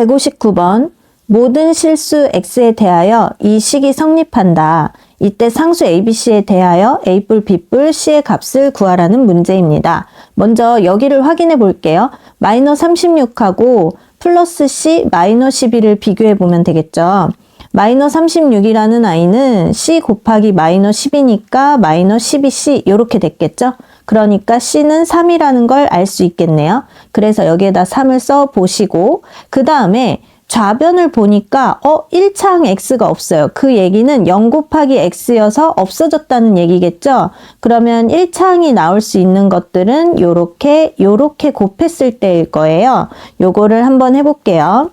159번. 모든 실수 x에 대하여 이 식이 성립한다. 이때 상수 ABC에 대하여 A뿔, B뿔, C의 값을 구하라는 문제입니다. 먼저 여기를 확인해 볼게요. 마이너스 36하고 플러스 C 마이너스 12를 비교해 보면 되겠죠. 마이너스 36이라는 아이는 C 곱하기 마이너스 10이니까 마이너스 12C 이렇게 됐겠죠. 그러니까 C는 3이라는 걸 알 수 있겠네요. 그래서 여기에다 3을 써 보시고 그 다음에 좌변을 보니까 1차항 x가 없어요. 그 얘기는 0 곱하기 x여서 없어졌다는 얘기겠죠. 그러면 1차항이 나올 수 있는 것들은 요렇게 곱했을 때일 거예요. 요거를 한번 해볼게요.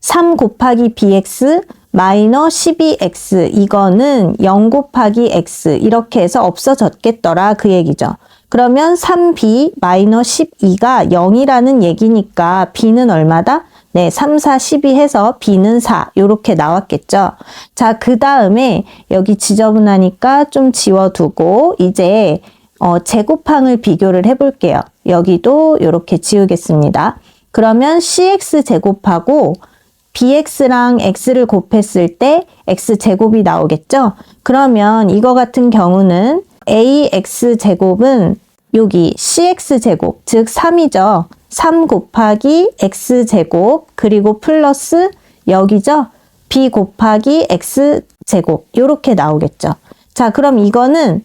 3 곱하기 bx 마이너스 12x 이거는 0 곱하기 x 이렇게 해서 없어졌겠더라 그 얘기죠. 그러면 3b 마이너스 12가 0이라는 얘기니까 b는 얼마다? 네, 3, 4, 12 해서 b는 4 이렇게 나왔겠죠. 자, 그 다음에 여기 지저분하니까 좀 지워두고 이제 제곱항을 비교를 해볼게요. 여기도 이렇게 지우겠습니다. 그러면 cx 제곱하고 bx랑 x를 곱했을 때 x제곱이 나오겠죠? 그러면 이거 같은 경우는 ax제곱은 여기 cx제곱, 즉 3이죠. 3 곱하기 x제곱 그리고 플러스 여기죠. b 곱하기 x제곱 이렇게 나오겠죠. 자, 그럼 이거는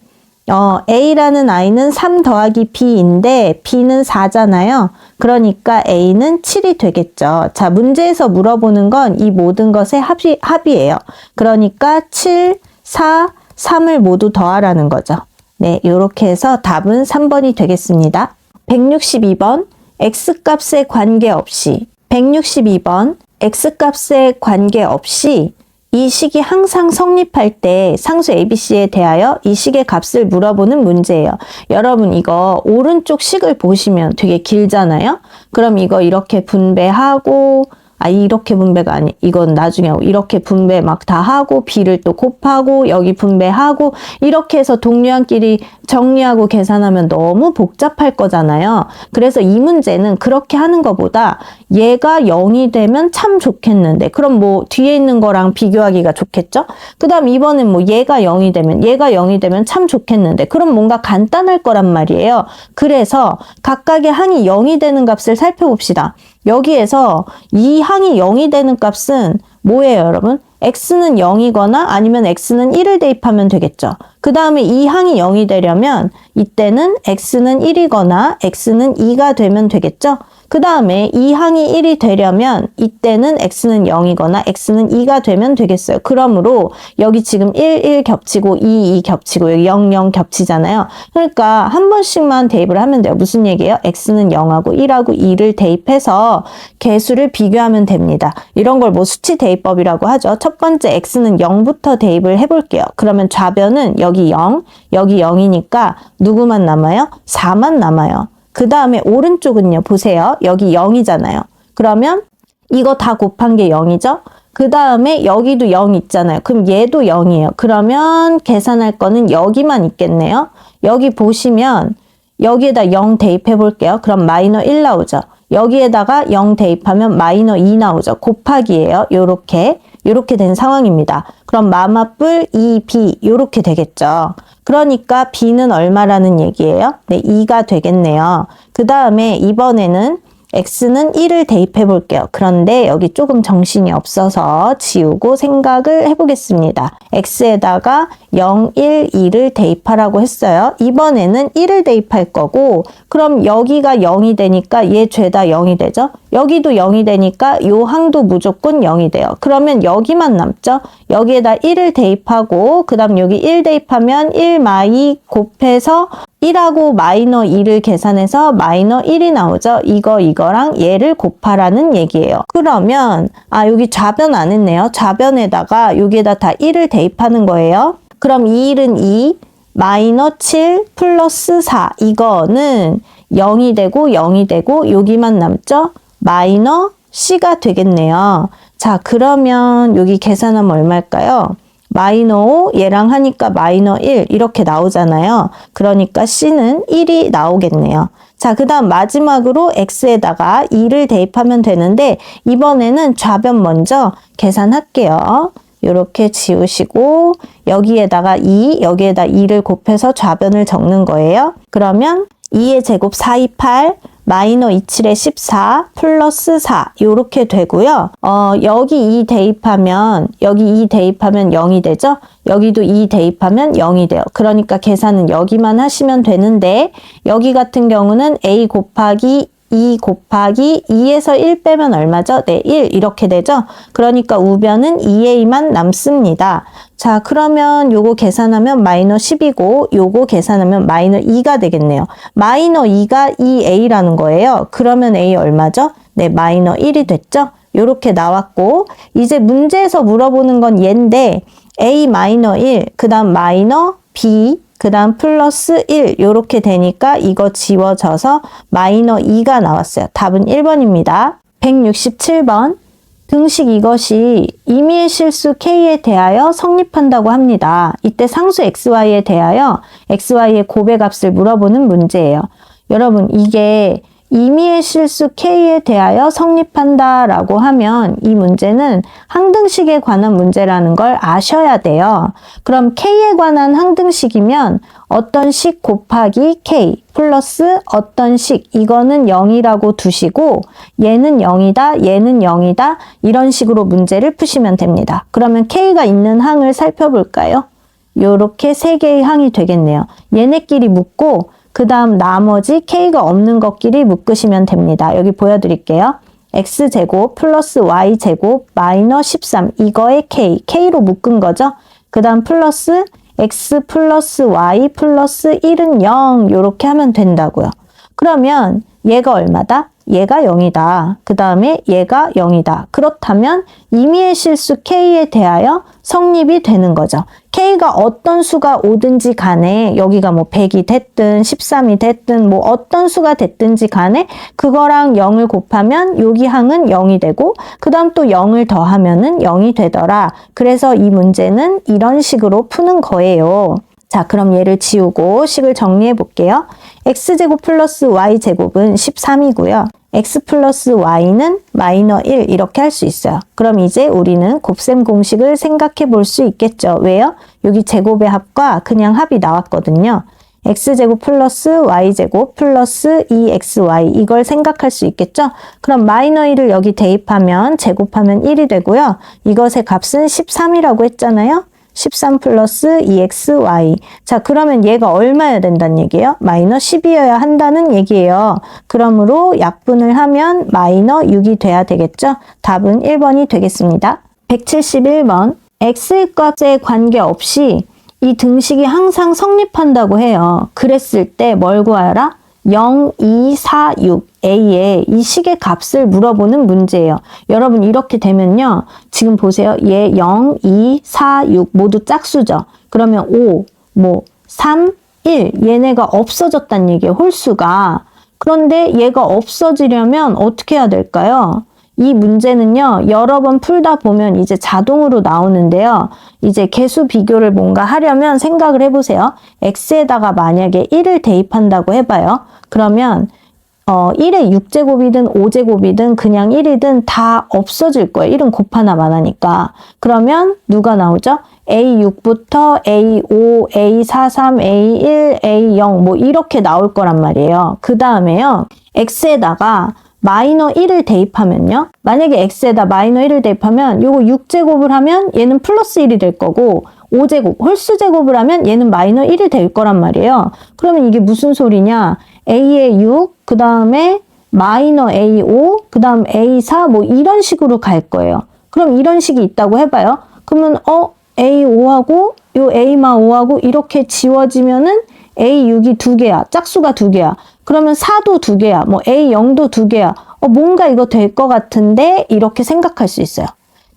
a라는 a는 3 더하기 b인데 b는 4잖아요. 그러니까 a는 7이 되겠죠. 자, 문제에서 물어보는 건 이 모든 것의 합이에요. 그러니까 7, 4, 3을 모두 더하라는 거죠. 네, 이렇게 해서 답은 3번이 되겠습니다. 162번. x값에 관계없이 162번 x값에 관계없이 이 식이 항상 성립할 때 상수 ABC에 대하여 이 식의 값을 물어보는 문제예요. 여러분 이거 오른쪽 식을 보시면 되게 길잖아요. 그럼 이거 이렇게 분배하고 이렇게 분배가 아니 이건 나중에 하고 이렇게 분배 막 다 하고 b를 또 곱하고 여기 분배하고 이렇게 해서 동류항끼리 정리하고 계산하면 너무 복잡할 거잖아요. 그래서 이 문제는 그렇게 하는 것보다 얘가 0이 되면 참 좋겠는데 그럼 뭐 뒤에 있는 거랑 비교하기가 좋겠죠? 그 다음 이번엔 뭐 얘가 0이 되면 참 좋겠는데 그럼 뭔가 간단할 거란 말이에요. 그래서 각각의 항이 0이 되는 값을 살펴봅시다. 여기에서 이 항이 0이 되는 값은 뭐예요, 여러분? x는 0이거나 아니면 x는 1을 대입하면 되겠죠. 그 다음에 이 항이 0이 되려면 이때는 x는 1이거나 x는 2가 되면 되겠죠. 그 다음에 이 항이 1이 되려면 이때는 x는 0이거나 x는 2가 되면 되겠어요. 그러므로 여기 지금 1, 1 겹치고 2, 2 겹치고 여기 0, 0 겹치잖아요. 그러니까 한 번씩만 대입을 하면 돼요. 무슨 얘기예요? x는 0하고 1하고 2를 대입해서 개수를 비교하면 됩니다. 이런 걸 뭐 수치 대입법이라고 하죠. 첫 번째 x는 0부터 대입을 해볼게요. 그러면 좌변은 여기 0, 여기 0이니까 누구만 남아요? 4만 남아요. 그 다음에 오른쪽은요. 보세요. 여기 0이잖아요. 그러면 이거 다 곱한 게 0이죠? 그 다음에 여기도 0 있잖아요. 그럼 얘도 0이에요. 그러면 계산할 거는 여기만 있겠네요. 여기 보시면 여기에다 0 대입해 볼게요. 그럼 마이너 1 나오죠. 여기에다가 0 대입하면 마이너 2 나오죠. 곱하기예요. 요렇게 된 상황입니다. 그럼 마마뿔 2b 요렇게 되겠죠. 그러니까 b는 얼마라는 얘기예요? 네, 2가 되겠네요. 그 다음에 이번에는 x는 1을 대입해 볼게요. 그런데 여기 조금 정신이 없어서 지우고 생각을 해보겠습니다. x에다가 0, 1, 2를 대입하라고 했어요. 이번에는 1을 대입할 거고 그럼 여기가 0이 되니까 얘 죄다 0이 되죠? 여기도 0이 되니까 요 항도 무조건 0이 돼요. 그러면 여기만 남죠? 여기에다 1을 대입하고 그 다음 여기 1 대입하면 1 마이 곱해서 1하고 마이너 2를 계산해서 마이너 1이 나오죠. 이거랑 얘를 곱하라는 얘기예요. 그러면 여기 좌변 안 했네요. 좌변에다가 여기에다 다 1을 대입하는 거예요. 그럼 2, 1은 2, 마이너 7 플러스 4 이거는 0이 되고 0이 되고 여기만 남죠. 마이너 C가 되겠네요. 자, 그러면 여기 계산하면 얼마일까요? 마이너 5 얘랑 하니까 마이너 1 이렇게 나오잖아요. 그러니까 C는 1이 나오겠네요. 자, 그 다음 마지막으로 x에다가 2를 대입하면 되는데 이번에는 좌변 먼저 계산할게요. 이렇게 지우시고 여기에다가 2, 여기에다 2를 곱해서 좌변을 적는 거예요. 그러면 2의 제곱 4, 2, 8, 마이너 2, 7에 14, 플러스 4 이렇게 되고요. 여기 2 대입하면 여기 2 대입하면 0이 되죠. 여기도 2 대입하면 0이 돼요. 그러니까 계산은 여기만 하시면 되는데 여기 같은 경우는 a 곱하기 2 곱하기 2에서 1 빼면 얼마죠? 네, 1 이렇게 되죠? 그러니까 우변은 2a만 남습니다. 자, 그러면 요거 계산하면 마이너 10이고 요거 계산하면 마이너 2가 되겠네요. 마이너 2가 2a라는 거예요. 그러면 a 얼마죠? 네, 마이너 1이 됐죠? 요렇게 나왔고 이제 문제에서 물어보는 건 얘인데 a 마이너 1, 그 다음 마이너 b, 그 다음 플러스 1 이렇게 되니까 이거 지워져서 마이너 2가 나왔어요. 답은 1번입니다. 167번 등식 이것이 임의의 실수 k에 대하여 성립한다고 합니다. 이때 상수 xy에 대하여 xy의 곱의 값을 물어보는 문제예요. 여러분 이게 임의의 실수 k에 대하여 성립한다라고 하면 이 문제는 항등식에 관한 문제라는 걸 아셔야 돼요. 그럼 k에 관한 항등식이면 어떤 식 곱하기 k 플러스 어떤 식 이거는 0이라고 두시고 얘는 0이다 얘는 0이다 이런 식으로 문제를 푸시면 됩니다. 그러면 k가 있는 항을 살펴볼까요? 요렇게 세 개의 항이 되겠네요. 얘네끼리 묶고 그 다음 나머지 k가 없는 것끼리 묶으시면 됩니다. 여기 보여드릴게요. x제곱 플러스 y제곱 마이너 13 이거의 k로 묶은 거죠. 그 다음 플러스 x 플러스 y 플러스 1은 0 이렇게 하면 된다고요. 그러면 얘가 얼마다? 얘가 0이다. 그 다음에 얘가 0이다. 그렇다면 임의의 실수 k에 대하여 성립이 되는 거죠. k가 어떤 수가 오든지 간에 여기가 뭐 100이 됐든 13이 됐든 뭐 어떤 수가 됐든지 간에 그거랑 0을 곱하면 여기 항은 0이 되고 그 다음 또 0을 더하면은 0이 되더라. 그래서 이 문제는 이런 식으로 푸는 거예요. 자, 그럼 얘를 지우고 식을 정리해 볼게요. x제곱 플러스 y제곱은 13이고요. x 플러스 y는 마이너 1 이렇게 할 수 있어요. 그럼 이제 우리는 곱셈 공식을 생각해 볼 수 있겠죠. 왜요? 여기 제곱의 합과 그냥 합이 나왔거든요. x제곱 플러스 y제곱 플러스 2xy 이걸 생각할 수 있겠죠? 그럼 마이너 1을 여기 대입하면 제곱하면 1이 되고요. 이것의 값은 13이라고 했잖아요. 13 플러스 2xy. 자, 그러면 얘가 얼마여야 된다는 얘기예요? 마이너 10이어야 한다는 얘기예요. 그러므로 약분을 하면 마이너 6이 돼야 되겠죠? 답은 1번이 되겠습니다. 171번 x의 값에 관계없이 이 등식이 항상 성립한다고 해요. 그랬을 때 뭘 구하라? 0, 2, 4, 6 A의 이 식의 값을 물어보는 문제예요. 여러분 이렇게 되면요. 지금 보세요. 얘 0, 2, 4, 6 모두 짝수죠. 그러면 5, 3, 1 얘네가 없어졌다는 얘기예요. 홀수가. 그런데 얘가 없어지려면 어떻게 해야 될까요? 이 문제는요. 여러 번 풀다 보면 이제 자동으로 나오는데요. 이제 개수 비교를 뭔가 하려면 생각을 해보세요. x에다가 만약에 1을 대입한다고 해봐요. 그러면 1의 6제곱이든 5제곱이든 그냥 1이든 다 없어질 거예요. 1은 곱하나 마나니까. 그러면 누가 나오죠? A6부터 A5, A43, A1, A0 뭐 이렇게 나올 거란 말이에요. 그 다음에요. x에다가 마이너 1을 대입하면요. 만약에 x에다 마이너 1을 대입하면 요거 6제곱을 하면 얘는 플러스 1이 될 거고 5제곱, 홀수 제곱을 하면 얘는 마이너 1이 될 거란 말이에요. 그러면 이게 무슨 소리냐? a의 6, 그 다음에 마이너 a5, 그 다음 a4 뭐 이런 식으로 갈 거예요. 그럼 이런 식이 있다고 해봐요. 그러면 a5하고 요 a-5하고 이렇게 지워지면은 a6이 2개야. 짝수가 2개야. 그러면 4도 2개야. 뭐 A0도 2개야. 뭔가 이거 될 것 같은데 이렇게 생각할 수 있어요.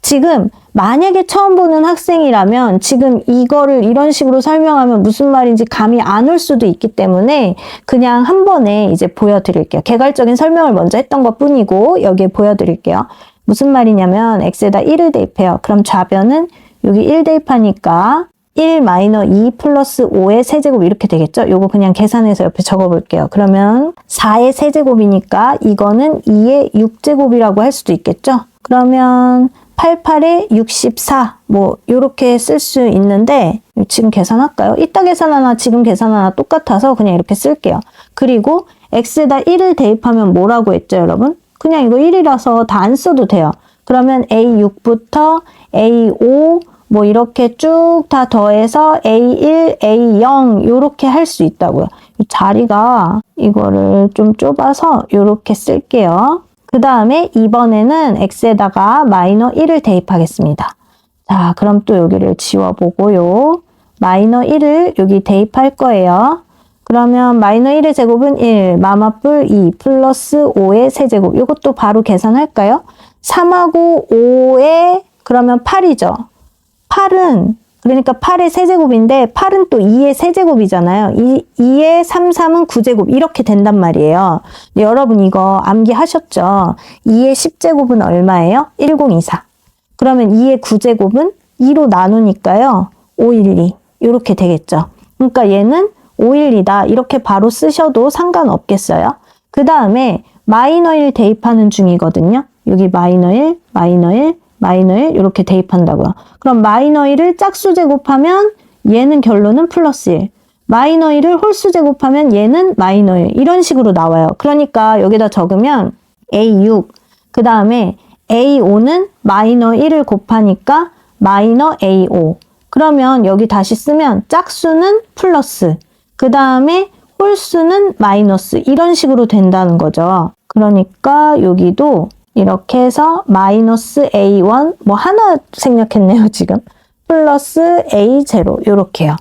지금 만약에 처음 보는 학생이라면 지금 이거를 이런 식으로 설명하면 무슨 말인지 감이 안 올 수도 있기 때문에 그냥 한 번에 이제 보여드릴게요. 개괄적인 설명을 먼저 했던 것 뿐이고 여기에 보여드릴게요. 무슨 말이냐면 x에다 1을 대입해요. 그럼 좌변은 여기 1 대입하니까 1 마이너 2 플러스 5의 세제곱 이렇게 되겠죠? 요거 그냥 계산해서 옆에 적어볼게요. 그러면 4의 세제곱이니까 이거는 2의 6제곱이라고 할 수도 있겠죠? 그러면 88에 64 뭐 요렇게 쓸 수 있는데 지금 계산할까요? 이따 계산하나 지금 계산하나 똑같아서 그냥 이렇게 쓸게요. 그리고 x에다 1을 대입하면 뭐라고 했죠, 여러분? 그냥 이거 1이라서 다 안 써도 돼요. 그러면 A6부터 A5 뭐 이렇게 쭉 다 더해서 A1, A0 요렇게 할 수 있다고요. 자리가 이거를 좀 좁아서 요렇게 쓸게요. 그 다음에 이번에는 x에다가 마이너 1을 대입하겠습니다. 자, 그럼 또 여기를 지워보고요. 마이너 1을 여기 대입할 거예요. 그러면 마이너 1의 제곱은 1, 마마뿔 2, 플러스 5의 세제곱. 이것도 바로 계산할까요? 3하고 5에 그러면 8이죠. 8은 그러니까 8의 세제곱인데 8은 또 2의 세제곱이잖아요. 2의 3, 3은 9제곱 이렇게 된단 말이에요. 여러분 이거 암기하셨죠? 2의 10제곱은 얼마예요? 1024. 그러면 2의 9제곱은 2로 나누니까요. 512 이렇게 되겠죠. 그러니까 얘는 512다 이렇게 바로 쓰셔도 상관없겠어요. 그 다음에 마이너 1 대입하는 중이거든요. 여기 마이너 1, 마이너 1, 마이너 1 이렇게 대입한다고요. 그럼 마이너 1을 짝수 제곱하면 얘는 결론은 플러스 1. 마이너 1을 홀수 제곱하면 얘는 마이너 1. 이런 식으로 나와요. 그러니까 여기다 적으면 A6 그 다음에 A5는 마이너 1을 곱하니까 마이너 A5. 그러면 여기 다시 쓰면 짝수는 플러스 그 다음에 홀수는 마이너스 이런 식으로 된다는 거죠. 그러니까 여기도 이렇게 해서 마이너스 A1 뭐 하나 생략했네요 지금 플러스 A0 이렇게요.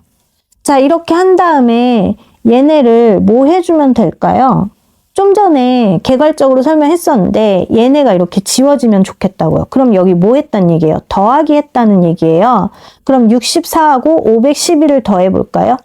자 이렇게 한 다음에 얘네를 뭐 해주면 될까요? 좀 전에 개괄적으로 설명했었는데 얘네가 이렇게 지워지면 좋겠다고요. 그럼 여기 뭐 했단 얘기예요? 더하기 했다는 얘기예요. 그럼 64하고 511을 더해 볼까요?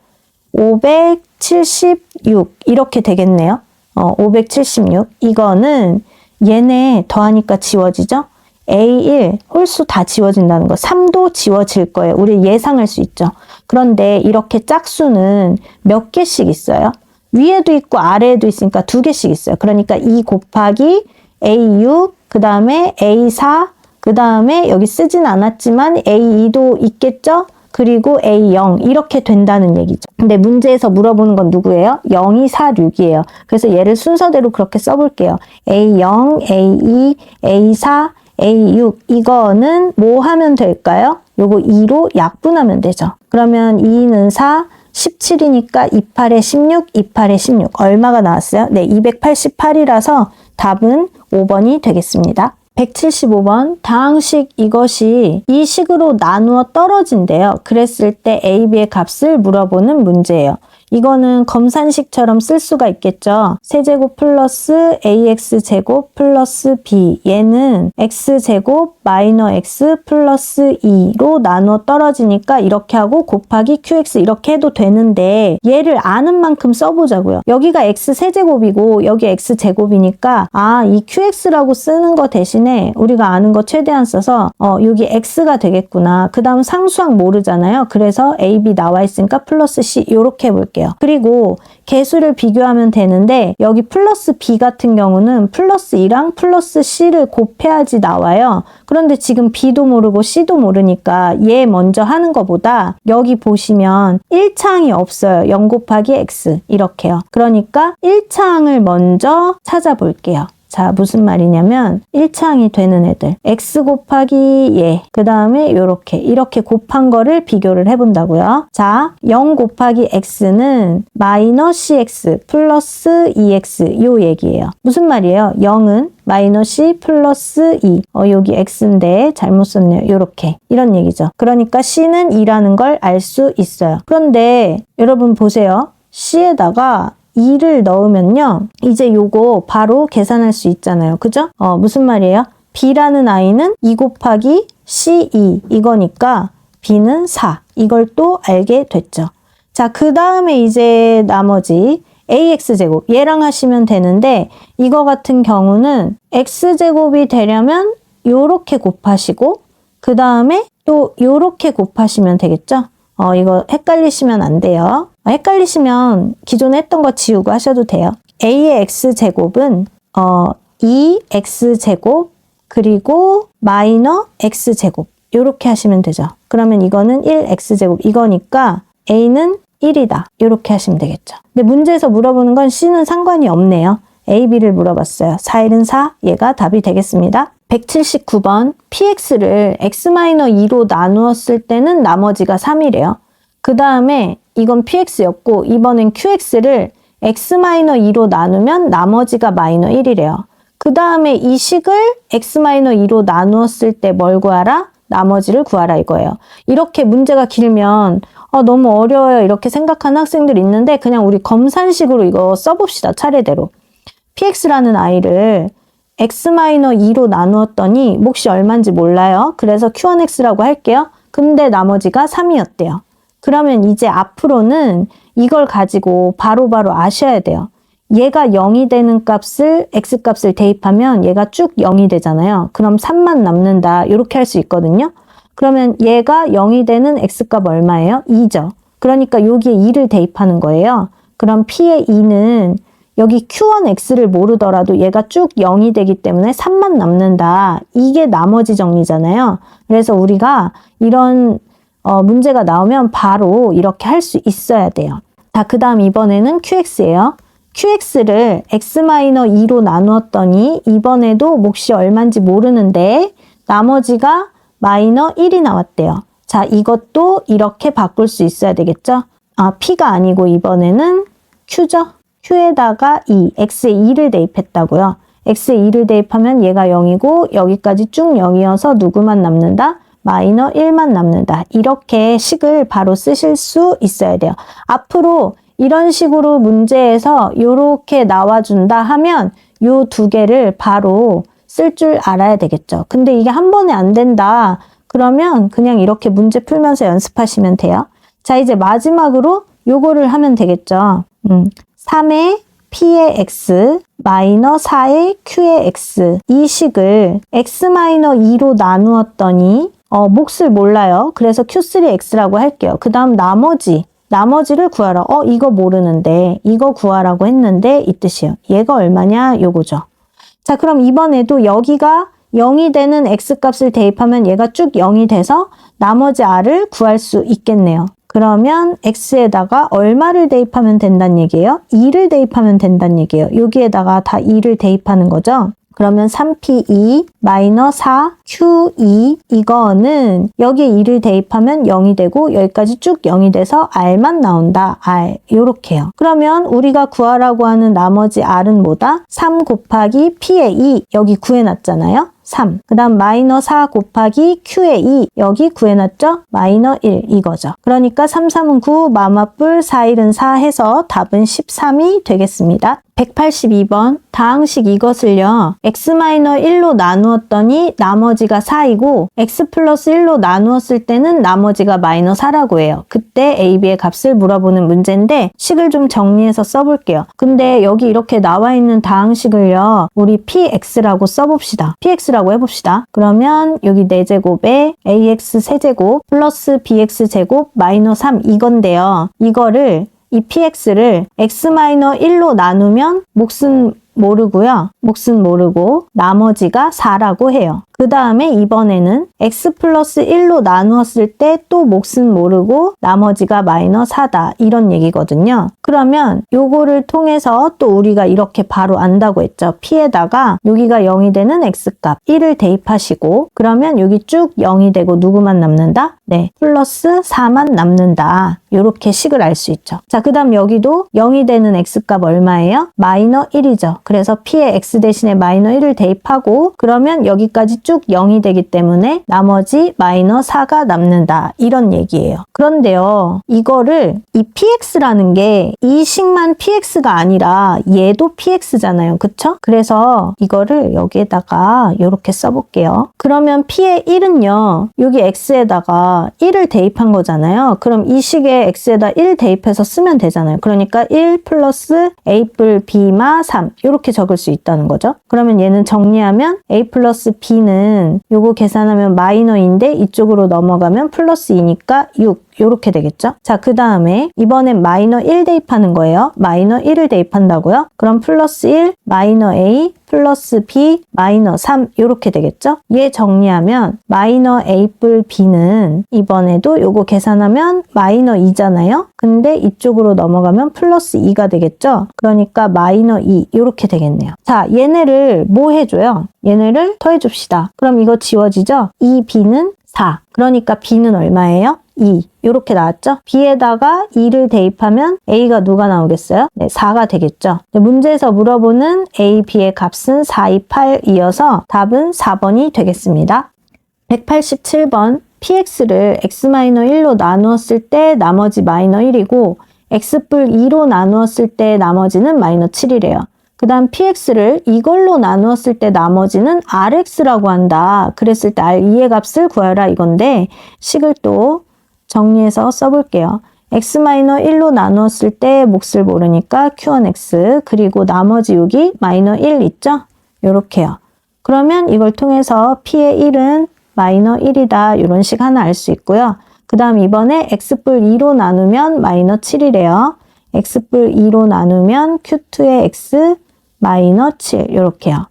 576 이렇게 되겠네요. 576 이거는 얘네 더하니까 지워지죠? A1 홀수 다 지워진다는 거. 3도 지워질 거예요. 우리 예상할 수 있죠. 그런데 이렇게 짝수는 몇 개씩 있어요? 위에도 있고 아래에도 있으니까 2개씩 있어요. 그러니까 2 곱하기 A6 그 다음에 A4 그 다음에 여기 쓰진 않았지만 A2도 있겠죠? 그리고 A0 이렇게 된다는 얘기죠. 근데 문제에서 물어보는 건 누구예요? 0, 2, 4, 6이에요. 그래서 얘를 순서대로 그렇게 써볼게요. A0, A2, A4, A6 이거는 뭐 하면 될까요? 요거 2로 약분하면 되죠. 그러면 2는 4, 17이니까 28에 16, 28에 16 얼마가 나왔어요? 네, 288이라서 답은 5번이 되겠습니다. 175번 다항식 이것이 이 식으로 나누어 떨어진대요. 그랬을 때 A, B의 값을 물어보는 문제예요. 이거는 검산식처럼 쓸 수가 있겠죠. 세제곱 플러스 AX제곱 플러스 B 얘는 X제곱 마이너 X 플러스 2로 나누어 떨어지니까 이렇게 하고 곱하기 QX 이렇게 해도 되는데 얘를 아는 만큼 써보자고요. 여기가 X세제곱이고 여기 X제곱이니까 이 QX라고 쓰는 거 대신에 우리가 아는 거 최대한 써서 여기 X가 되겠구나. 그 다음 상수항 모르잖아요. 그래서 A, B 나와 있으니까 플러스 C 이렇게 해볼게요. 그리고 개수를 비교하면 되는데 여기 플러스 B 같은 경우는 플러스 2랑 플러스 C를 곱해야지 나와요. 그런데 지금 B도 모르고 C도 모르니까 얘 먼저 하는 것보다 여기 보시면 1차항이 없어요. 0 곱하기 X 이렇게요. 그러니까 1차항을 먼저 찾아볼게요. 자, 무슨 말이냐면 1차항이 되는 애들 x 곱하기 얘 그 다음에 이렇게 곱한 거를 비교를 해본다고요. 자, 0 곱하기 x는 마이너 cx 플러스 2x 요 얘기예요. 무슨 말이에요? 0은 마이너 c 플러스 2 여기 x인데 잘못 썼네요. 요렇게 이런 얘기죠. 그러니까 c는 2라는 걸 알 수 있어요. 그런데 여러분 보세요. c에다가 2를 넣으면요. 이제 요거 바로 계산할 수 있잖아요. 그죠? 무슨 말이에요? B라는 아이는 2 곱하기 C2 이거니까 B는 4. 이걸 또 알게 됐죠. 자, 그 다음에 이제 나머지 AX제곱 얘랑 하시면 되는데 이거 같은 경우는 X제곱이 되려면 요렇게 곱하시고 그 다음에 또 요렇게 곱하시면 되겠죠? 이거 헷갈리시면 안 돼요. 헷갈리시면 기존에 했던 거 지우고 하셔도 돼요. a의 x제곱은 2x제곱 그리고 마이너 x제곱 이렇게 하시면 되죠. 그러면 이거는 1x제곱 이거니까 a는 1이다. 이렇게 하시면 되겠죠. 근데 문제에서 물어보는 건 c는 상관이 없네요. a, b를 물어봤어요. 4, 1은 4. 얘가 답이 되겠습니다. 179번 px를 x-2로 나누었을 때는 나머지가 3이래요. 그 다음에 이건 px였고 이번엔 qx를 x-2로 나누면 나머지가 마이너 1이래요. 그 다음에 이 식을 x-2로 나누었을 때 뭘 구하라? 나머지를 구하라 이거예요. 이렇게 문제가 길면 너무 어려워요 이렇게 생각하는 학생들 있는데 그냥 우리 검산식으로 이거 써봅시다. 차례대로. px라는 아이를 x-2로 나누었더니 몫이 얼마인지 몰라요. 그래서 q1x라고 할게요. 근데 나머지가 3이었대요. 그러면 이제 앞으로는 이걸 가지고 바로바로 아셔야 돼요. 얘가 0이 되는 값을 x값을 대입하면 얘가 쭉 0이 되잖아요. 그럼 3만 남는다. 이렇게 할 수 있거든요. 그러면 얘가 0이 되는 x값 얼마예요? 2죠. 그러니까 여기에 2를 대입하는 거예요. 그럼 p의 2는 여기 q1x를 모르더라도 얘가 쭉 0이 되기 때문에 3만 남는다. 이게 나머지 정리잖아요. 그래서 우리가 이런 문제가 나오면 바로 이렇게 할 수 있어야 돼요. 자, 그 다음 이번에는 qx예요. qx를 x-2로 나누었더니 이번에도 몫이 얼마인지 모르는데 나머지가 마이너 1이 나왔대요. 자, 이것도 이렇게 바꿀 수 있어야 되겠죠? p가 아니고 이번에는 q죠? q에다가 2, x에 2를 대입했다고요. x에 2를 대입하면 얘가 0이고 여기까지 쭉 0이어서 누구만 남는다? 마이너 1만 남는다. 이렇게 식을 바로 쓰실 수 있어야 돼요. 앞으로 이런 식으로 문제에서 이렇게 나와준다 하면 요 두 개를 바로 쓸 줄 알아야 되겠죠. 근데 이게 한 번에 안 된다. 그러면 그냥 이렇게 문제 풀면서 연습하시면 돼요. 자, 이제 마지막으로 요거를 하면 되겠죠. 3의 p의 x 마이너 4의 q의 x 이 식을 x-2로 나누었더니 몫을 몰라요. 그래서 q3x라고 할게요. 그 다음 나머지를 구하라. 이거 모르는데 이거 구하라고 했는데 이 뜻이에요. 얘가 얼마냐? 요거죠. 자, 그럼 이번에도 여기가 0이 되는 x값을 대입하면 얘가 쭉 0이 돼서 나머지 r을 구할 수 있겠네요. 그러면 x에다가 얼마를 대입하면 된다는 얘기예요? 2를 대입하면 된다는 얘기예요. 여기에다가 다 2를 대입하는 거죠. 그러면 3p2 마이너 4q2 이거는 여기에 2를 대입하면 0이 되고 여기까지 쭉 0이 돼서 r만 나온다. r 요렇게요. 그러면 우리가 구하라고 하는 나머지 r은 뭐다? 3 곱하기 p의 2 여기 구해놨잖아요. 3. 그 다음 마이너 4 곱하기 q의 2 여기 구해놨죠? 마이너 1 이거죠. 그러니까 3, 3은 9, 마마뿔 4, 1은 4 해서 답은 13이 되겠습니다. 182번 다항식 이것을요. x-1로 나누었더니 나머지가 4이고 x 플러스 1로 나누었을 때는 나머지가 마이너 4라고 해요. 그때 a, b의 값을 물어보는 문제인데 식을 좀 정리해서 써볼게요. 근데 여기 이렇게 나와 있는 다항식을요. 우리 px라고 써봅시다. px라고 해봅시다. 그러면 여기 4제곱에 ax 세제곱 플러스 bx제곱 마이너 3 이건데요. 이거를 이 px를 x-1로 나누면 몫은 모르고요. 몫은 모르고 나머지가 4라고 해요. 그 다음에 이번에는 x 플러스 1로 나누었을 때 또 몫은 모르고 나머지가 마이너 4다. 이런 얘기거든요. 그러면 요거를 통해서 또 우리가 이렇게 바로 안다고 했죠. p에다가 여기가 0이 되는 x값 1을 대입하시고 그러면 여기 쭉 0이 되고 누구만 남는다? 네, 플러스 4만 남는다. 요렇게 식을 알 수 있죠. 자, 그 다음 여기도 0이 되는 x값 얼마예요? 마이너 1이죠. 그래서 p의 x 대신에 마이너 1을 대입하고 그러면 여기까지 쭉 0이 되기 때문에 나머지 마이너 4가 남는다. 이런 얘기예요. 그런데요. 이거를 이 px라는 게 이 식만 px가 아니라 얘도 px잖아요. 그쵸? 그래서 이거를 여기에다가 이렇게 써볼게요. 그러면 p의 1은요. 여기 x에다가 1을 대입한 거잖아요. 그럼 이 식에 x에다 1 대입해서 쓰면 되잖아요. 그러니까 1 플러스 a 뿔 b마 3 이렇게 적을 수 있다는 거죠. 그러면 얘는 정리하면 a 플러스 b는 b는 요거 계산하면 마이너 2인데 이쪽으로 넘어가면 플러스 2니까 6 요렇게 되겠죠? 자, 그 다음에 이번엔 마이너 1 대입하는 거예요. 마이너 1을 대입한다고요? 그럼 플러스 1 마이너 A 플러스 B 마이너 3 요렇게 되겠죠? 얘 정리하면 마이너 A 뿔 B는 이번에도 요거 계산하면 마이너 2잖아요? 근데 이쪽으로 넘어가면 플러스 2가 되겠죠? 그러니까 마이너 2 요렇게 되겠네요. 자, 얘네를 뭐 해줘요? 얘네를 더해줍시다. 그럼 이거 지워지죠? 2B는 4. 그러니까 B는 얼마예요? 2. 이렇게 나왔죠? B에다가 2를 대입하면 A가 누가 나오겠어요? 네, 4가 되겠죠? 문제에서 물어보는 A, B의 값은 4, 2, 8이어서 답은 4번이 되겠습니다. 187번 PX를 X-1로 나누었을 때 나머지 마이너 1이고 X뿔 2로 나누었을 때 나머지는 마이너 7이래요. 그 다음 PX를 이걸로 나누었을 때 나머지는 RX라고 한다. 그랬을 때 R2의 값을 구하라 이건데 식을 또 정리해서 써볼게요. X-1로 나누었을 때 몫을 모르니까 Q1X 그리고 나머지 여기 마이너 1 있죠? 요렇게요. 그러면 이걸 통해서 P의 1은 마이너 1이다. 이런 식 하나 알 수 있고요. 그 다음 이번에 X뿔 2로 나누면 마이너 7이래요. X뿔 2로 나누면 Q2의 X 마이너 7 이렇게요.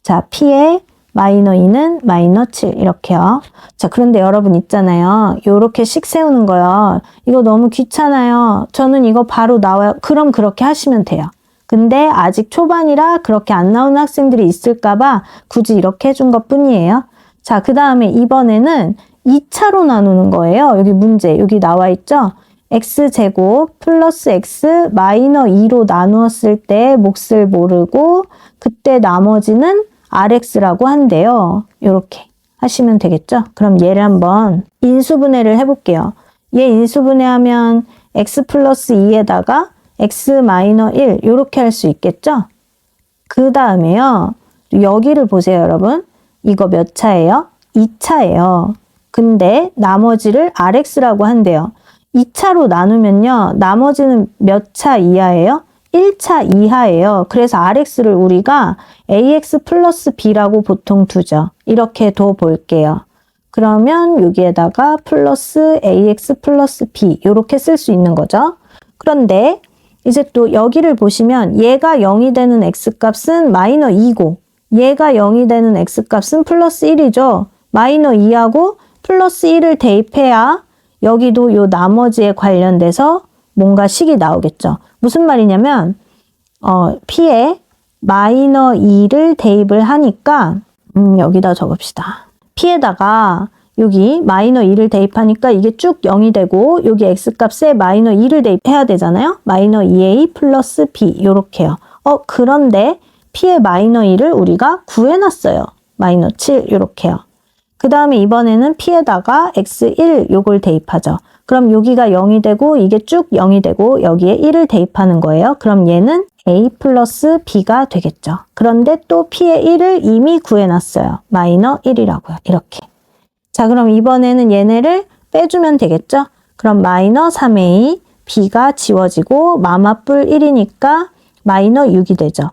자, P의 마이너 2는 마이너 7 이렇게요. 자, 그런데 여러분 있잖아요. 요렇게 식 세우는 거요. 이거 너무 귀찮아요. 저는 이거 바로 나와요. 그럼 그렇게 하시면 돼요. 근데 아직 초반이라 그렇게 안 나오는 학생들이 있을까봐 굳이 이렇게 해준 것 뿐이에요. 자, 그 다음에 이번에는 2차로 나누는 거예요. 여기 문제, 여기 나와 있죠? x제곱 플러스 x 마이너 2로 나누었을 때 몫을 모르고 그때 나머지는 rx라고 한대요. 이렇게 하시면 되겠죠? 그럼 얘를 한번 인수분해를 해볼게요. 얘 인수분해하면 x 플러스 2에다가 x 마이너 1 이렇게 할 수 있겠죠? 그 다음에요. 여기를 보세요, 여러분. 이거 몇 차예요? 2차예요. 근데 나머지를 rx라고 한대요. 2차로 나누면요. 나머지는 몇 차 이하예요? 1차 이하예요. 그래서 rx를 우리가 ax 플러스 b라고 보통 두죠. 이렇게 둬볼게요. 그러면 여기에다가 플러스 ax 플러스 b 이렇게 쓸 수 있는 거죠. 그런데 이제 또 여기를 보시면 얘가 0이 되는 x값은 마이너 2고 얘가 0이 되는 x값은 플러스 1이죠. 마이너 2하고 플러스 1을 대입해야 여기도 요 나머지에 관련돼서 뭔가 식이 나오겠죠. 무슨 말이냐면 P에 마이너 2를 대입을 하니까 여기다 적읍시다. P에다가 여기 마이너 2를 대입하니까 이게 쭉 0이 되고 여기 x값에 마이너 2를 대입해야 되잖아요. 마이너 2a 플러스 b 요렇게요. 그런데 P의 마이너 2를 우리가 구해놨어요. 마이너 7 요렇게요. 그 다음에 이번에는 P에다가 x1 요걸 대입하죠. 그럼 여기가 0이 되고 이게 쭉 0이 되고 여기에 1을 대입하는 거예요. 그럼 얘는 a 플러스 b가 되겠죠. 그런데 또 P의 1을 이미 구해놨어요. 마이너 1이라고요. 이렇게. 자, 그럼 이번에는 얘네를 빼주면 되겠죠. 그럼 마이너 3a b가 지워지고 마마뿔 1이니까 마이너 6이 되죠.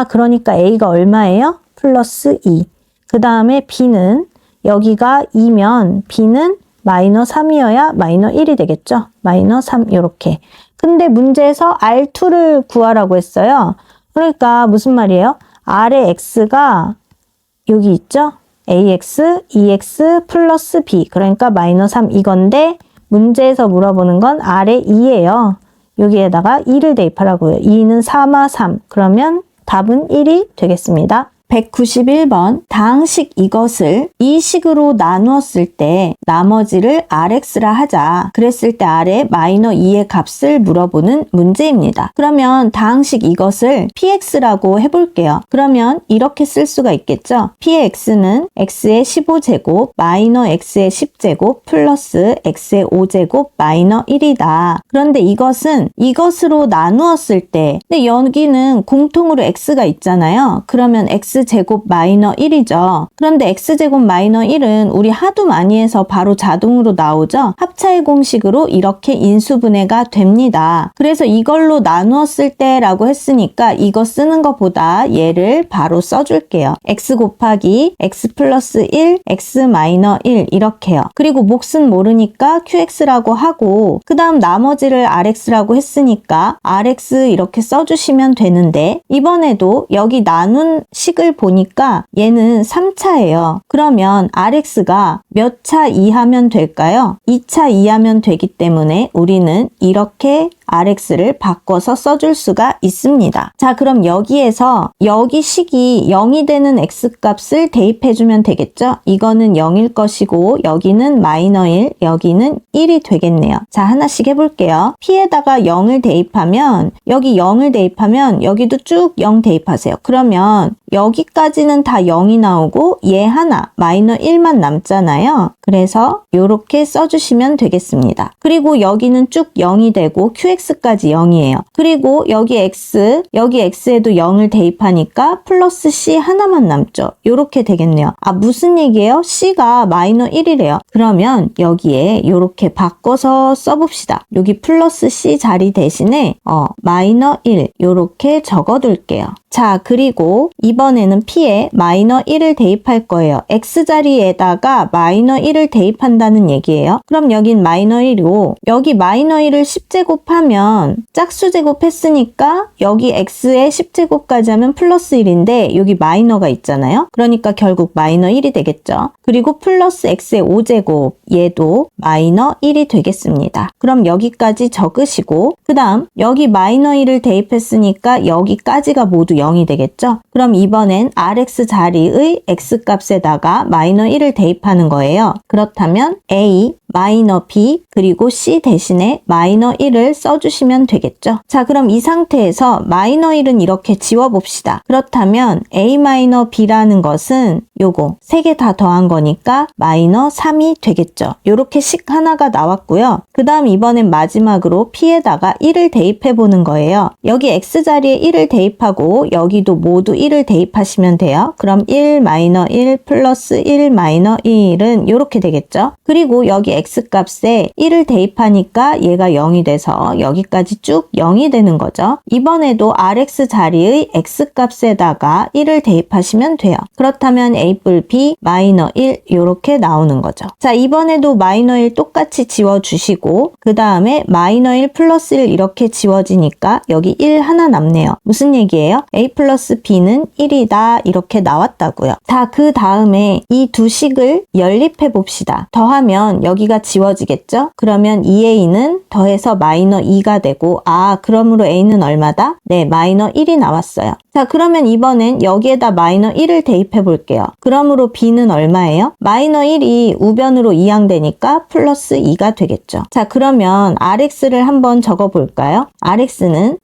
그러니까 a가 얼마예요? 플러스 2. 그 다음에 b는 여기가 2면 b는 마이너 3이어야 마이너 1이 되겠죠. 마이너 3 이렇게. 근데 문제에서 R2를 구하라고 했어요. 그러니까 무슨 말이에요? R의 X가 여기 있죠? AX, EX 플러스 B 그러니까 마이너 3 이건데 문제에서 물어보는 건 R의 2예요. 여기에다가 2를 대입하라고요. 2는 3마 3 그러면 답은 1이 되겠습니다. 191번 다항식 이것을 이 식으로 나누었을 때 나머지를 rx라 하자. 그랬을 때 r의 마이너 2의 값을 물어보는 문제입니다. 그러면 다항식 이것을 px라고 해볼게요. 그러면 이렇게 쓸 수가 있겠죠. p의 x는 x의 15제곱 마이너 x의 10제곱 플러스 x의 5제곱 마이너 1이다. 그런데 이것은 이것으로 나누었을 때 근데 여기는 공통으로 x가 있잖아요. 그러면 x x제곱 마이너 1이죠. 그런데 x제곱 마이너 1은 우리 하도 많이 해서 바로 자동으로 나오죠. 합차의 공식으로 이렇게 인수분해가 됩니다. 그래서 이걸로 나누었을 때 라고 했으니까 이거 쓰는 것보다 얘를 바로 써줄게요. x 곱하기 x 플러스 1, x 마이너 1 이렇게요. 그리고 몫은 모르니까 qx라고 하고 그 다음 나머지를 rx라고 했으니까 rx 이렇게 써주시면 되는데 이번에도 여기 나눈 식을 보니까 얘는 3차예요. 그러면 rx가 몇 차 이하면 될까요? 2차 이하면 되기 때문에 우리는 이렇게 rx를 바꿔서 써줄 수가 있습니다. 자, 그럼 여기에서 여기 식이 0이 되는 x값을 대입해주면 되겠죠? 이거는 0일 것이고 여기는 마이너 1, 여기는 1이 되겠네요. 자, 하나씩 해볼게요. p에다가 0을 대입하면 여기 0을 대입하면 여기도 쭉 0 대입하세요. 그러면 여기까지는 다 0이 나오고 얘 하나 마이너 1만 남잖아요. 그래서 이렇게 써주시면 되겠습니다. 그리고 여기는 쭉 0이 되고 qx까지 0이에요. 그리고 여기 x에도 0을 대입하니까 플러스 c 하나만 남죠. 이렇게 되겠네요. 아, 무슨 얘기예요? c가 마이너 1이래요. 그러면 여기에 이렇게 바꿔서 써봅시다. 여기 플러스 c 자리 대신에 마이너 1 이렇게 적어둘게요. 자, 그리고 이번에는 p에 마이너 1을 대입할 거예요. x 자리에다가 마이너 1을 대입한다는 얘기예요. 그럼 여긴 마이너 1이고 여기 마이너 1을 10제곱하면 짝수 제곱했으니까 여기 x에 10제곱까지 하면 플러스 1인데 여기 마이너가 있잖아요. 그러니까 결국 마이너 1이 되겠죠. 그리고 플러스 x의 5제곱 얘도 마이너 1이 되겠습니다. 그럼 여기까지 적으시고 그 다음 여기 마이너 1을 대입했으니까 여기까지가 모두 0이 되겠죠. 그럼 이번엔 rx 자리의 x값에다가 마이너 1을 대입하는 거예요. 그렇다면 a 마이너 b 그리고 c 대신에 마이너 1을 써주시면 되겠죠. 자, 그럼 이 상태에서 마이너 1은 이렇게 지워봅시다. 그렇다면 a 마이너 b라는 것은 요거 3개 다 더한 거니까 마이너 3이 되겠죠. 요렇게 식 하나가 나왔고요. 그 다음 이번엔 마지막으로 p에다가 1을 대입해 보는 거예요. 여기 x 자리에 1을 대입하고 여기도 모두 1을 대입하시면 돼요. 그럼 1 마이너 1 플러스 1 마이너 1은 요렇게 되겠죠. 그리고 여기 x값에 1을 대입하니까 얘가 0이 돼서 여기까지 쭉 0이 되는 거죠. 이번에도 rx 자리의 x값에다가 1을 대입하시면 돼요. 그렇다면 a 뿔 b 마이너 1 이렇게 나오는 거죠. 자, 이번에도 마이너 1 똑같이 지워주시고 그 다음에 마이너 1 플러스 1 이렇게 지워지니까 여기 1 하나 남네요. 무슨 얘기예요? a 플러스 b는 1이다 이렇게 나왔다고요. 자, 그 다음에 이 두 식을 연립해 봅시다. 더하면 여기가 지워지겠죠? 그러면 2a는 더해서 마이너 2가 되고 그러므로 a는 얼마다? 네, 마이너 1이 나왔어요. 자, 그러면 이번엔 여기에다 마이너 1을 대입해 볼게요. 그러므로 b는 얼마예요? 마이너 1이 우변으로 이항되니까 플러스 2가 되겠죠. 자, 그러면 rx를 한번 적어 볼까요? rx는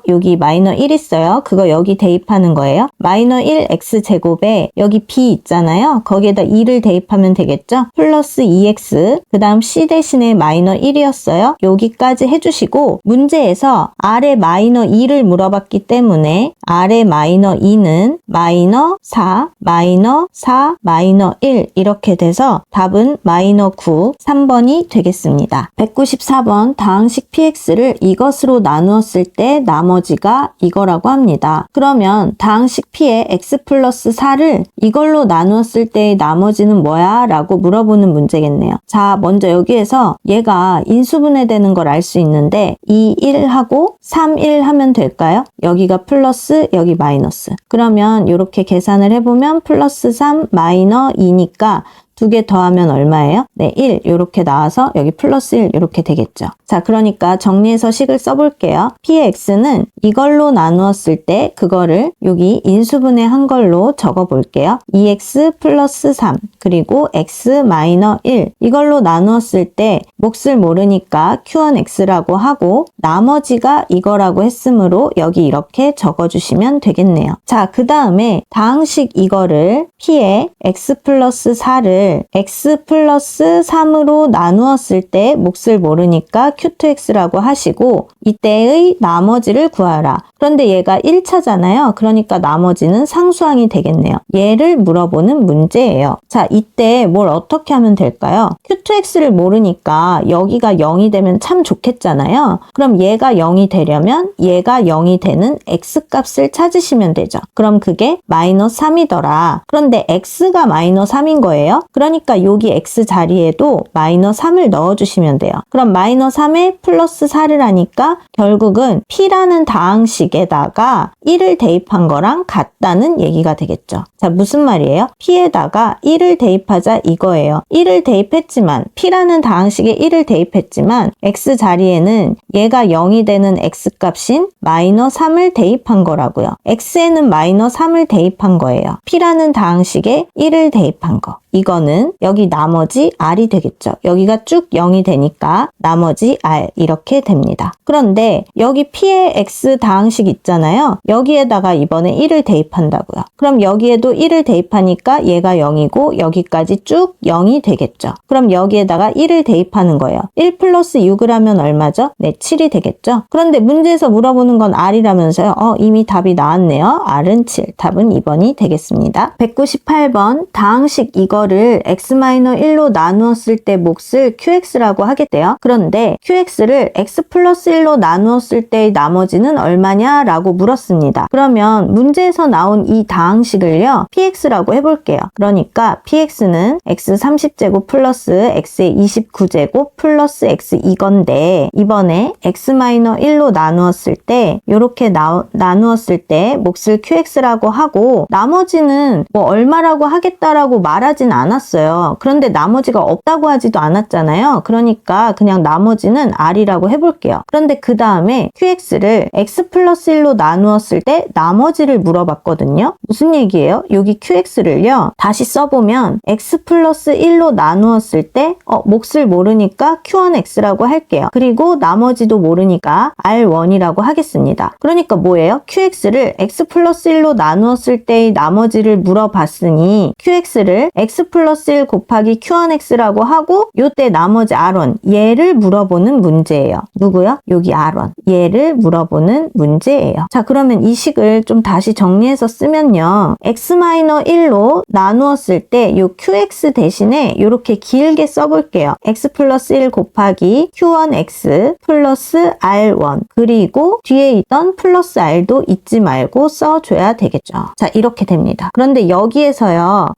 여기 마이너 1 있어요. 그거 여기 대입하는 거예요. 마이너 1 x제곱에 여기 b 있잖아요. 거기에다 2를 대입하면 되겠죠? 플러스 2x 그 다음 c 대신에 마이너 1이었어요. 여기까지 해주시고 문제에서 r의 마이너 2를 물어봤기 때문에 r의 마이너 2는 마이너 4, 마이너 4, 마이너 1 이렇게 돼서 답은 마이너 9, 3번이 되겠습니다. 194번 다항식 px를 이것으로 나누었을 때 나머지가 이거라고 합니다. 그러면 다항식 p의 x 플러스 4를 이걸로 나누었을 때의 나머지는 뭐야? 라고 물어보는 문제겠네요. 자, 먼저 여기에서 얘가 인수분해되는 걸 알 수 있는데 2, 1하고 3, 1 하면 될까요? 여기가 플러스 여기 마이너스. 그러면 이렇게 계산을 해보면 플러스 3 마이너 2니까 두 개 더하면 얼마예요? 네, 1 이렇게 나와서 여기 플러스 1 이렇게 되겠죠. 자, 그러니까 정리해서 식을 써볼게요. p의 x는 이걸로 나누었을 때 그거를 여기 인수분해 한 걸로 적어볼게요. 2x 플러스 3 그리고 x 마이너 1 이걸로 나누었을 때 몫을 모르니까 q1x라고 하고 나머지가 이거라고 했으므로 여기 이렇게 적어주시면 되겠네요. 자, 그 다음에 다항식 이거를 p의 x 플러스 4를 x를 x 플러스 3으로 나누었을 때 몫을 모르니까 q2x라고 하시고 이때의 나머지를 구하라. 그런데 얘가 1차잖아요. 그러니까 나머지는 상수항이 되겠네요. 얘를 물어보는 문제예요. 자, 이때 뭘 어떻게 하면 될까요? q2x를 모르니까 여기가 0이 되면 참 좋겠잖아요. 그럼 얘가 0이 되려면 얘가 0이 되는 x값을 찾으시면 되죠. 그럼 그게 마이너스 3이더라. 그런데 x가 마이너스 3인 거예요. 그러니까 여기 x 자리에도 마이너스 3을 넣어주시면 돼요. 그럼 마이너스 3에 플러스 4를 하니까 결국은 p라는 다항식에다가 1을 대입한 거랑 같다는 얘기가 되겠죠. 자, 무슨 말이에요? p에다가 1을 대입하자 이거예요. 1을 대입했지만 p라는 다항식에 1을 대입했지만 x 자리에는 얘가 0이 되는 x값인 마이너스 3을 대입한 거라고요. x에는 마이너스 3을 대입한 거예요. p라는 다항식에 1을 대입한 거. 이거는 여기 나머지 r이 되겠죠. 여기가 쭉 0이 되니까 나머지 r 이렇게 됩니다. 그런데 여기 p의 x 다항식 있잖아요. 여기에다가 이번에 1을 대입한다고요. 그럼 여기에도 1을 대입하니까 얘가 0이고 여기까지 쭉 0이 되겠죠. 그럼 여기에다가 1을 대입하는 거예요. 1 플러스 6을 하면 얼마죠? 네, 7이 되겠죠. 그런데 문제에서 물어보는 건 r이라면서요. 이미 답이 나왔네요. r은 7. 답은 2번이 되겠습니다. 198번 다항식 이거를 x-1로 나누었을 때 몫을 qx라고 하겠대요. 그런데 qx를 x 플러스 1로 나누었을 때의 나머지는 얼마냐? 라고 물었습니다. 그러면 문제에서 나온 이 다항식을요. px라고 해볼게요. 그러니까 px는 x 30제곱 플러스 x의 29제곱 플러스 x 이건데 이번에 x-1로 나누었을 때 이렇게 나누었을 때 몫을 qx라고 하고 나머지는 뭐 얼마라고 하겠다라고 말하진 않았어요. 그런데 나머지가 없다고 하지도 않았잖아요. 그러니까 그냥 나머지는 r이라고 해볼게요. 그런데 그 다음에 qx를 x 플러스 1로 나누었을 때 나머지를 물어봤거든요. 무슨 얘기예요? 여기 qx를요. 다시 써보면 x 플러스 1로 나누었을 때 몫을 모르니까 q1x라고 할게요. 그리고 나머지도 모르니까 r1이라고 하겠습니다. 그러니까 뭐예요? qx를 x 플러스 1로 나누었을 때의 나머지를 물어봤으니 qx를 x 플러스 1 곱하기 q1x라고 하고 요때 나머지 r1 얘를 물어보는 문제예요. 누구요? 여기 r1 얘를 물어보는 문제예요. 자, 그러면 이 식을 좀 다시 정리해서 쓰면요. x-1로 나누었을 때 요 qx 대신에 이렇게 길게 써볼게요. x 플러스 1 곱하기 q1x 플러스 r1 그리고 뒤에 있던 플러스 r도 잊지 말고 써줘야 되겠죠. 자, 이렇게 됩니다. 그런데 여기에서요.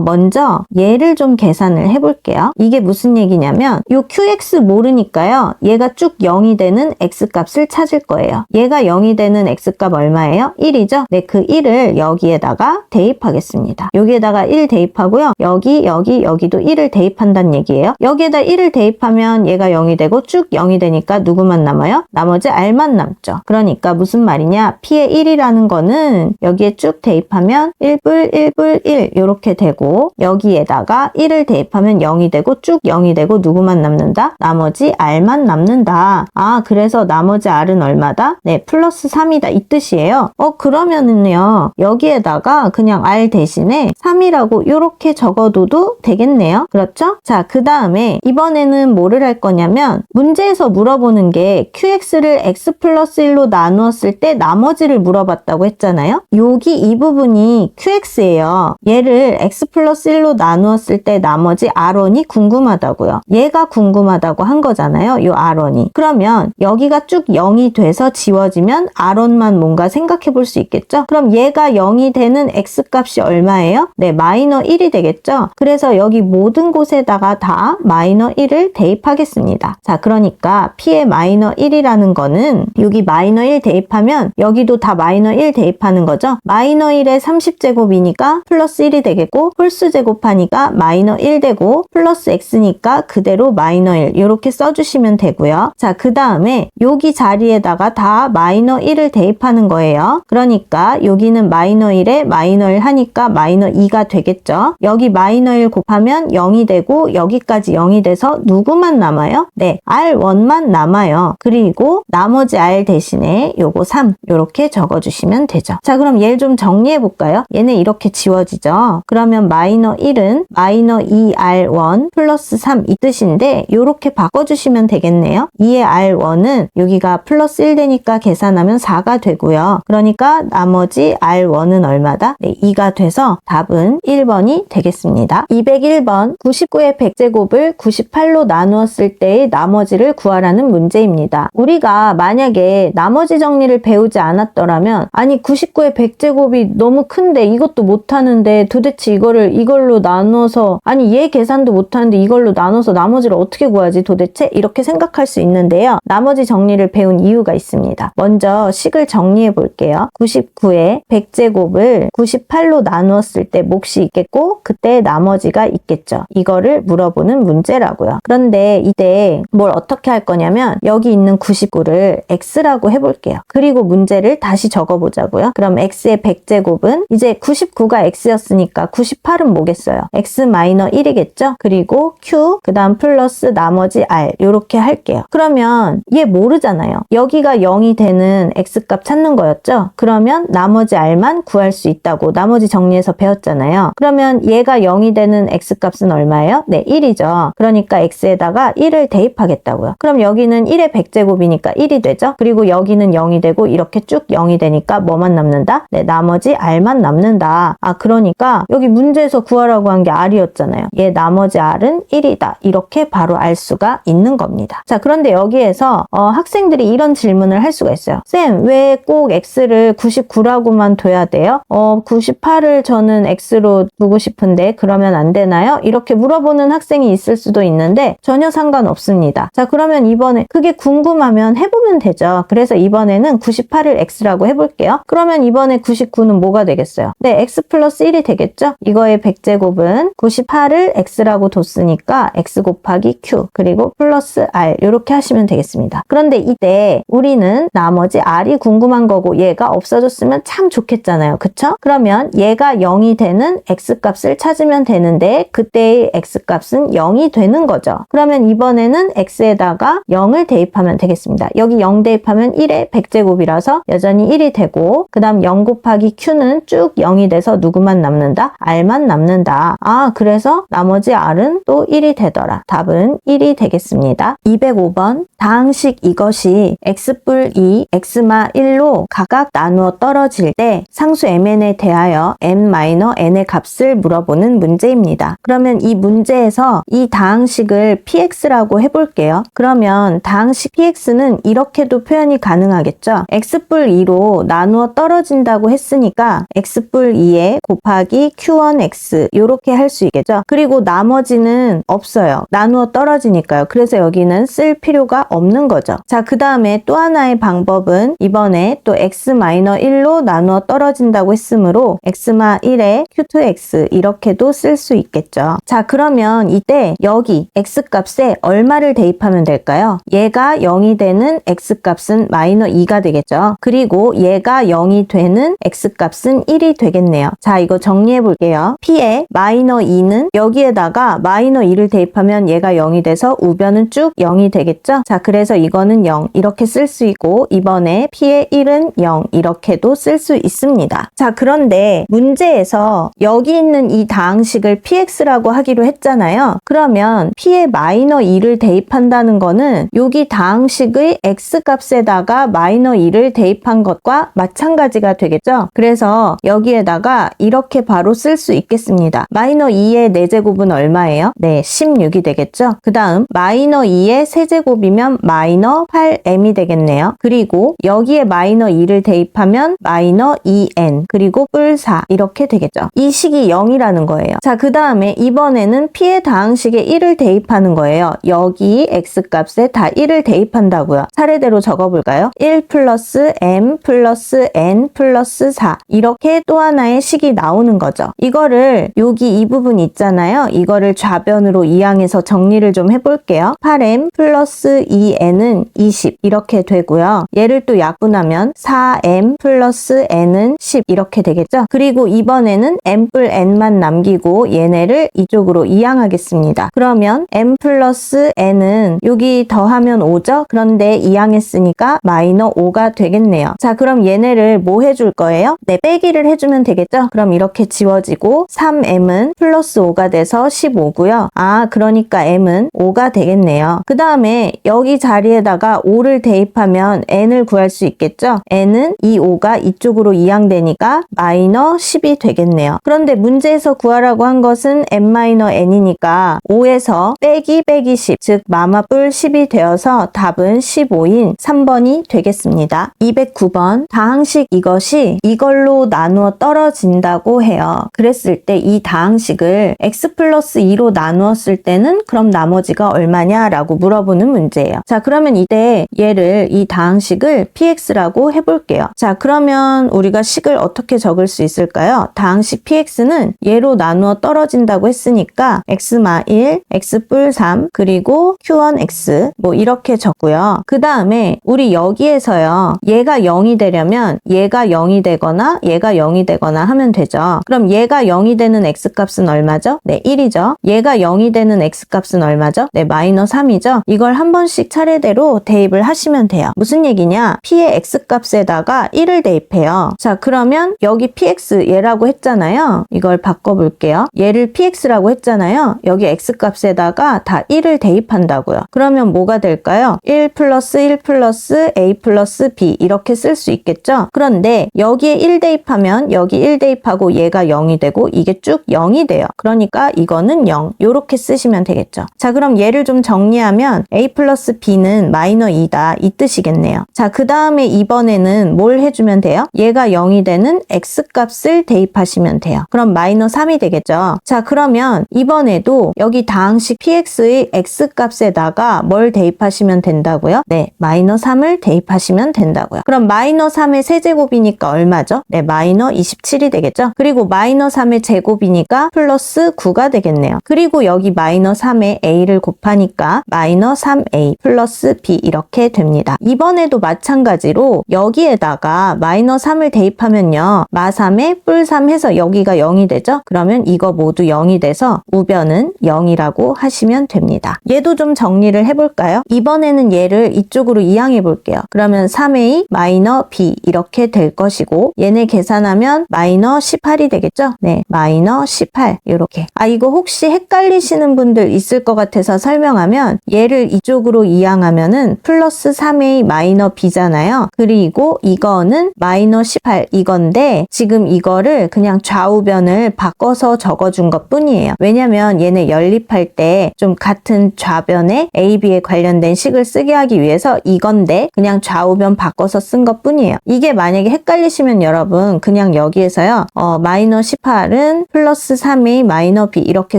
먼저 얘를 좀 계산을 해볼게요. 이게 무슨 얘기냐면 요 qx 모르니까요. 얘가 쭉 0이 되는 x값을 찾을 거예요. 얘가 0이 되는 x값 얼마예요? 1이죠? 네, 그 1을 여기에다가 대입하겠습니다. 여기에다가 1 대입하고요. 여기도 1을 대입한다는 얘기예요. 여기에다 1을 대입하면 얘가 0이 되고 쭉 0이 되니까 누구만 남아요? 나머지 r만 남죠. 그러니까 무슨 말이냐? p의 1이라는 거는 여기에 쭉 대입하면 1불 1불 1 이렇게 되고 여기에다가 1을 대입하면 0이 되고 쭉 0이 되고 누구만 남는다? 나머지 r만 남는다. 아, 그래서 나머지 r은 얼마다? 네, 플러스 3이다 이 뜻이에요. 그러면은요. 여기에다가 그냥 r 대신에 3이라고 이렇게 적어둬도 되겠네요. 그렇죠? 자, 그 다음에 이번에는 뭐를 할 거냐면 문제에서 물어보는 게 qx를 x 플러스 1로 나누었을 때 나머지를 물어봤다고 했잖아요. 여기 이 부분이 qx예요. 얘를 x 플러스 1로 나누었을 때 나머지 r1이 궁금하다고요. 얘가 궁금하다고 한 거잖아요. 요 r1이. 그러면 여기가 쭉 0이 돼서 지워지면 r1만 뭔가 생각해 볼 수 있겠죠? 그럼 얘가 0이 되는 x값이 얼마예요? 네, 마이너 1이 되겠죠? 그래서 여기 모든 곳에다가 다 마이너 1을 대입하겠습니다. 자, 그러니까 p의 마이너 1이라는 거는 여기 마이너 1 대입하면 여기도 다 마이너 1 대입하는 거죠? 마이너 1에 30제곱이니까 플러스 1이 되겠고 홀수 제곱하니까 마이너 1 되고 플러스 x니까 그대로 마이너 1 이렇게 써주시면 되고요. 자, 그 다음에 여기 자리에다가 다 마이너 1을 대입하는 거예요. 그러니까 여기는 마이너 1에 마이너 1 하니까 마이너 2가 되겠죠. 여기 마이너 1 곱하면 0이 되고 여기까지 0이 돼서 누구만 남아요? 네, r1만 남아요. 그리고 나머지 r 대신에 요거 3 이렇게 적어주시면 되죠. 자, 그럼 얘를 좀 정리해 볼까요? 얘네 이렇게 지워지죠. 그러면 마이너 1 1은 마이너 2R1 플러스 3 이 뜻인데 요렇게 바꿔주시면 되겠네요. 2의 R1은 여기가 플러스 1 되니까 계산하면 4가 되고요. 그러니까 나머지 R1은 얼마다? 네, 2가 돼서 답은 1번이 되겠습니다. 201번 99의 100제곱을 98로 나누었을 때의 나머지를 구하라는 문제입니다. 우리가 만약에 나머지 정리를 배우지 않았더라면 아니 99의 100제곱이 너무 큰데 이것도 못하는데 도대체 이걸로 나눠서 아니 얘 계산도 못하는데 이걸로 나눠서 나머지를 어떻게 구하지 도대체? 이렇게 생각할 수 있는데요. 나머지 정리를 배운 이유가 있습니다. 먼저 식을 정리해 볼게요. 99의 100제곱을 98로 나누었을 때 몫이 있겠고 그때 나머지가 있겠죠. 이거를 물어보는 문제라고요. 그런데 이때 뭘 어떻게 할 거냐면 여기 있는 99를 x라고 해볼게요. 그리고 문제를 다시 적어보자고요. 그럼 x의 100제곱은 이제 99가 x였으니까 98은 뭐겠어요? x-1이겠죠? 그리고 q 그 다음 플러스 나머지 r 이렇게 할게요. 그러면 얘 모르잖아요. 여기가 0이 되는 x값 찾는 거였죠? 그러면 나머지 r만 구할 수 있다고 나머지 정리해서 배웠잖아요. 그러면 얘가 0이 되는 x값은 얼마예요? 네, 1이죠. 그러니까 x에다가 1을 대입하겠다고요. 그럼 여기는 1의 100제곱이니까 1이 되죠? 그리고 여기는 0이 되고 이렇게 쭉 0이 되니까 뭐만 남는다? 네, 나머지 r만 남는다. 아, 그러니까 여기 문제에서 구하라고 한 게 r이었잖아요. 얘 나머지 r은 1이다. 이렇게 바로 알 수가 있는 겁니다. 자, 그런데 여기에서 학생들이 이런 질문을 할 수가 있어요. 쌤, 왜 꼭 x를 99라고만 둬야 돼요? 98을 저는 x로 두고 싶은데 그러면 안 되나요? 이렇게 물어보는 학생이 있을 수도 있는데 전혀 상관없습니다. 자, 그러면 이번에 그게 궁금하면 해보면 되죠. 그래서 이번에는 98을 x라고 해볼게요. 그러면 이번에 99는 뭐가 되겠어요? 네, x 플러스 1이 되겠죠? 이거의 100제곱은 98을 x라고 뒀으니까 x 곱하기 q 그리고 플러스 r 이렇게 하시면 되겠습니다. 그런데 이때 우리는 나머지 r이 궁금한 거고 얘가 없어졌으면 참 좋겠잖아요. 그쵸? 그러면 얘가 0이 되는 x값을 찾으면 되는데 그때의 x값은 0이 되는 거죠. 그러면 이번에는 x에다가 0을 대입하면 되겠습니다. 여기 0 대입하면 1의 100제곱이라서 여전히 1이 되고 그 다음 0 곱하기 q는 쭉 0이 돼서 누구만 남는다? r만 남는다. 아, 그래서 나머지 r은 또 1이 되더라. 답은 1이 되겠습니다. 205번 다항식 이것이 x뿔 2, x-1로 각각 나누어 떨어질 때 상수 mn에 대하여 m-n의 값을 물어보는 문제입니다. 그러면 이 문제에서 이 다항식을 px라고 해볼게요. 그러면 다항식 px는 이렇게도 표현이 가능하겠죠. x뿔 2로 나누어 떨어진다고 했으니까 x뿔 2에 곱하기 q1x 이렇게 할 수 있겠죠. 그리고 나머지는 없어요. 나누어 떨어지니까요. 그래서 여기는 쓸 필요가 없는 거죠. 자, 그 다음에 또 하나의 방법은 이번에 또 x-1로 나누어 떨어진다고 했으므로 x-1에 q2x 이렇게도 쓸 수 있겠죠. 자, 그러면 이때 여기 x값에 얼마를 대입하면 될까요? 얘가 0이 되는 x값은 -2가 되겠죠. 그리고 얘가 0이 되는 x값은 1이 되겠네요. 자, 이거 정리해 볼게요. p에 -2는 여기에다가 -2를 대입하면 얘가 0이 돼서 우변은 쭉 0이 되겠죠. 자, 그래서 이거는 0 이렇게 쓸 수 있고 이번에 p의 1은 0 이렇게도 쓸 수 있습니다. 자, 그런데 문제에서 여기 있는 이 다항식을 px라고 하기로 했잖아요. 그러면 p에 -2를 대입한다는 거는 여기 다항식의 x값에다가 -2를 대입한 것과 마찬가지가 되겠죠. 그래서 여기에다가 이렇게 바로 쓸 수 있겠습니다. -2의 4제곱은 얼마예요? 네, 16이 되겠죠. 그 다음 -2의 세제곱이면 -8m이 되겠네요. 그리고 여기에 -2를 대입하면 -2n 그리고 뿔 4 이렇게 되겠죠. 이 식이 0이라는 거예요. 자, 그 다음에 이번에는 p의 다항식에 1을 대입하는 거예요. 여기 x값에 다 1을 대입한다고요. 차례대로 적어볼까요? 1 플러스 m 플러스 n 플러스 4 이렇게 또 하나의 식이 나오는 거죠. 이거를 여기 이 부분 있잖아요. 이거를 좌변으로 이항해서 정리를 좀 해볼게요. 8m 플러스 2n은 20 이렇게 되고요. 얘를 또 약분하면 4m 플러스 n은 10 이렇게 되겠죠. 그리고 이번에는 m 뿔 n만 남기고 얘네를 이쪽으로 이항하겠습니다. 그러면 m 플러스 n은 여기 더하면 5죠? 그런데 이항했으니까 마이너 5가 되겠네요. 자, 그럼 얘네를 뭐 해줄 거예요? 네, 빼기를 해주면 되겠죠? 그럼 이렇게 지워지고 3m은 플러스 5가 돼서 15고요. 아, 그러니까 m은 5가 되겠네요. 그 다음에 여기 자리에다가 5를 대입하면 n을 구할 수 있겠죠? n은 이 5가 이쪽으로 이항되니까 마이너 10이 되겠네요. 그런데 문제에서 구하라고 한 것은 m-n이니까 5에서 빼기 10, 즉 마마뿔 10이 되어서 답은 15인 3번이 되겠습니다. 209번 다항식 이것이 이걸로 나누어 떨어진다고 해요. 그랬을 때 이 다항식을 x 플러스 2로 나누었을 때는 그럼 나머지가 얼마냐 라고 물어보는 문제예요. 자, 그러면 이때 얘를 이 다항식을 px라고 해볼게요. 자, 그러면 우리가 식을 어떻게 적을 수 있을까요? 다항식 px는 얘로 나누어 떨어진다고 했으니까 x-1, x 뿔 3, 그리고 q1x 뭐 이렇게 적고요. 그 다음에 우리 여기에서요. 얘가 0이 되려면 얘가 0이 되거나 얘가 0이 되거나 하면 되죠. 그럼 얘가 0이 되는 x값은 얼마죠? 네, 1이죠. 얘가 0이 되는 x값은 얼마죠? 네, 마이너 3이죠. 이걸 한 번씩 차례대로 대입을 하시면 돼요. 무슨 얘기냐? p의 x값에다가 1을 대입해요. 자, 그러면 여기 px 얘라고 했잖아요. 이걸 바꿔볼게요. 얘를 px라고 했잖아요. 여기 x값에다가 다 1을 대입한다고요. 그러면 뭐가 될까요? 1 플러스 1 플러스 a 플러스 b 이렇게 쓸 수 있겠죠? 그런데 여기에 1 대입하면 여기 1 대입하고 얘가 0이 되고 이게 쭉 0이 돼요. 그러니까 이거는 0 요렇게 쓰시면 되겠죠. 자, 그럼 얘를 좀 정리하면 a 플러스 b는 마이너 2다 이 뜻이겠네요. 자, 그 다음에 이번에는 뭘 해주면 돼요? 얘가 0이 되는 x값을 대입하시면 돼요. 그럼 마이너 3이 되겠죠. 자, 그러면 이번에도 여기 다항식 px의 x값에다가 뭘 대입하시면 된다고요? 네, 마이너 3을 대입하시면 된다고요. 그럼 마이너 3의 세제곱이니까 얼마죠? 네, 마이너 27이 되겠죠. 그리고 마이너 3의 제곱이니까 플러스 9가 되겠네요. 그리고 여기 마이너 3에 a를 곱하니까 마이너 3a 플러스 b 이렇게 됩니다. 이번에도 마찬가지로 여기에다가 마이너 3을 대입하면요. 마3에 뿔3 해서 여기가 0이 되죠. 그러면 이거 모두 0이 돼서 우변은 0이라고 하시면 됩니다. 얘도 좀 정리를 해볼까요? 이번에는 얘를 이쪽으로 이항해 볼게요. 그러면 3a 마이너 b 이렇게 될 것이고 얘네 계산하면 마이너 18이 되겠죠? 네, 마이너 18 이렇게. 아, 이거 혹시 헷갈리시는 분들 있을 것 같아서 설명하면 얘를 이쪽으로 이항하면은 플러스 3a 마이너 b잖아요. 그리고 이거는 마이너 18 이건데 지금 이거를 그냥 좌우변을 바꿔서 적어준 것 뿐이에요. 왜냐면 얘네 연립할 때 좀 같은 좌변에 a, b에 관련된 식을 쓰게 하기 위해서 이건데 그냥 좌우변 바꿔서 쓴 것 뿐이에요. 이게 만약에 헷갈리시면 여러분 그냥 여기에서요. 마이너 18은 플러스 3a 마이너 b 이렇게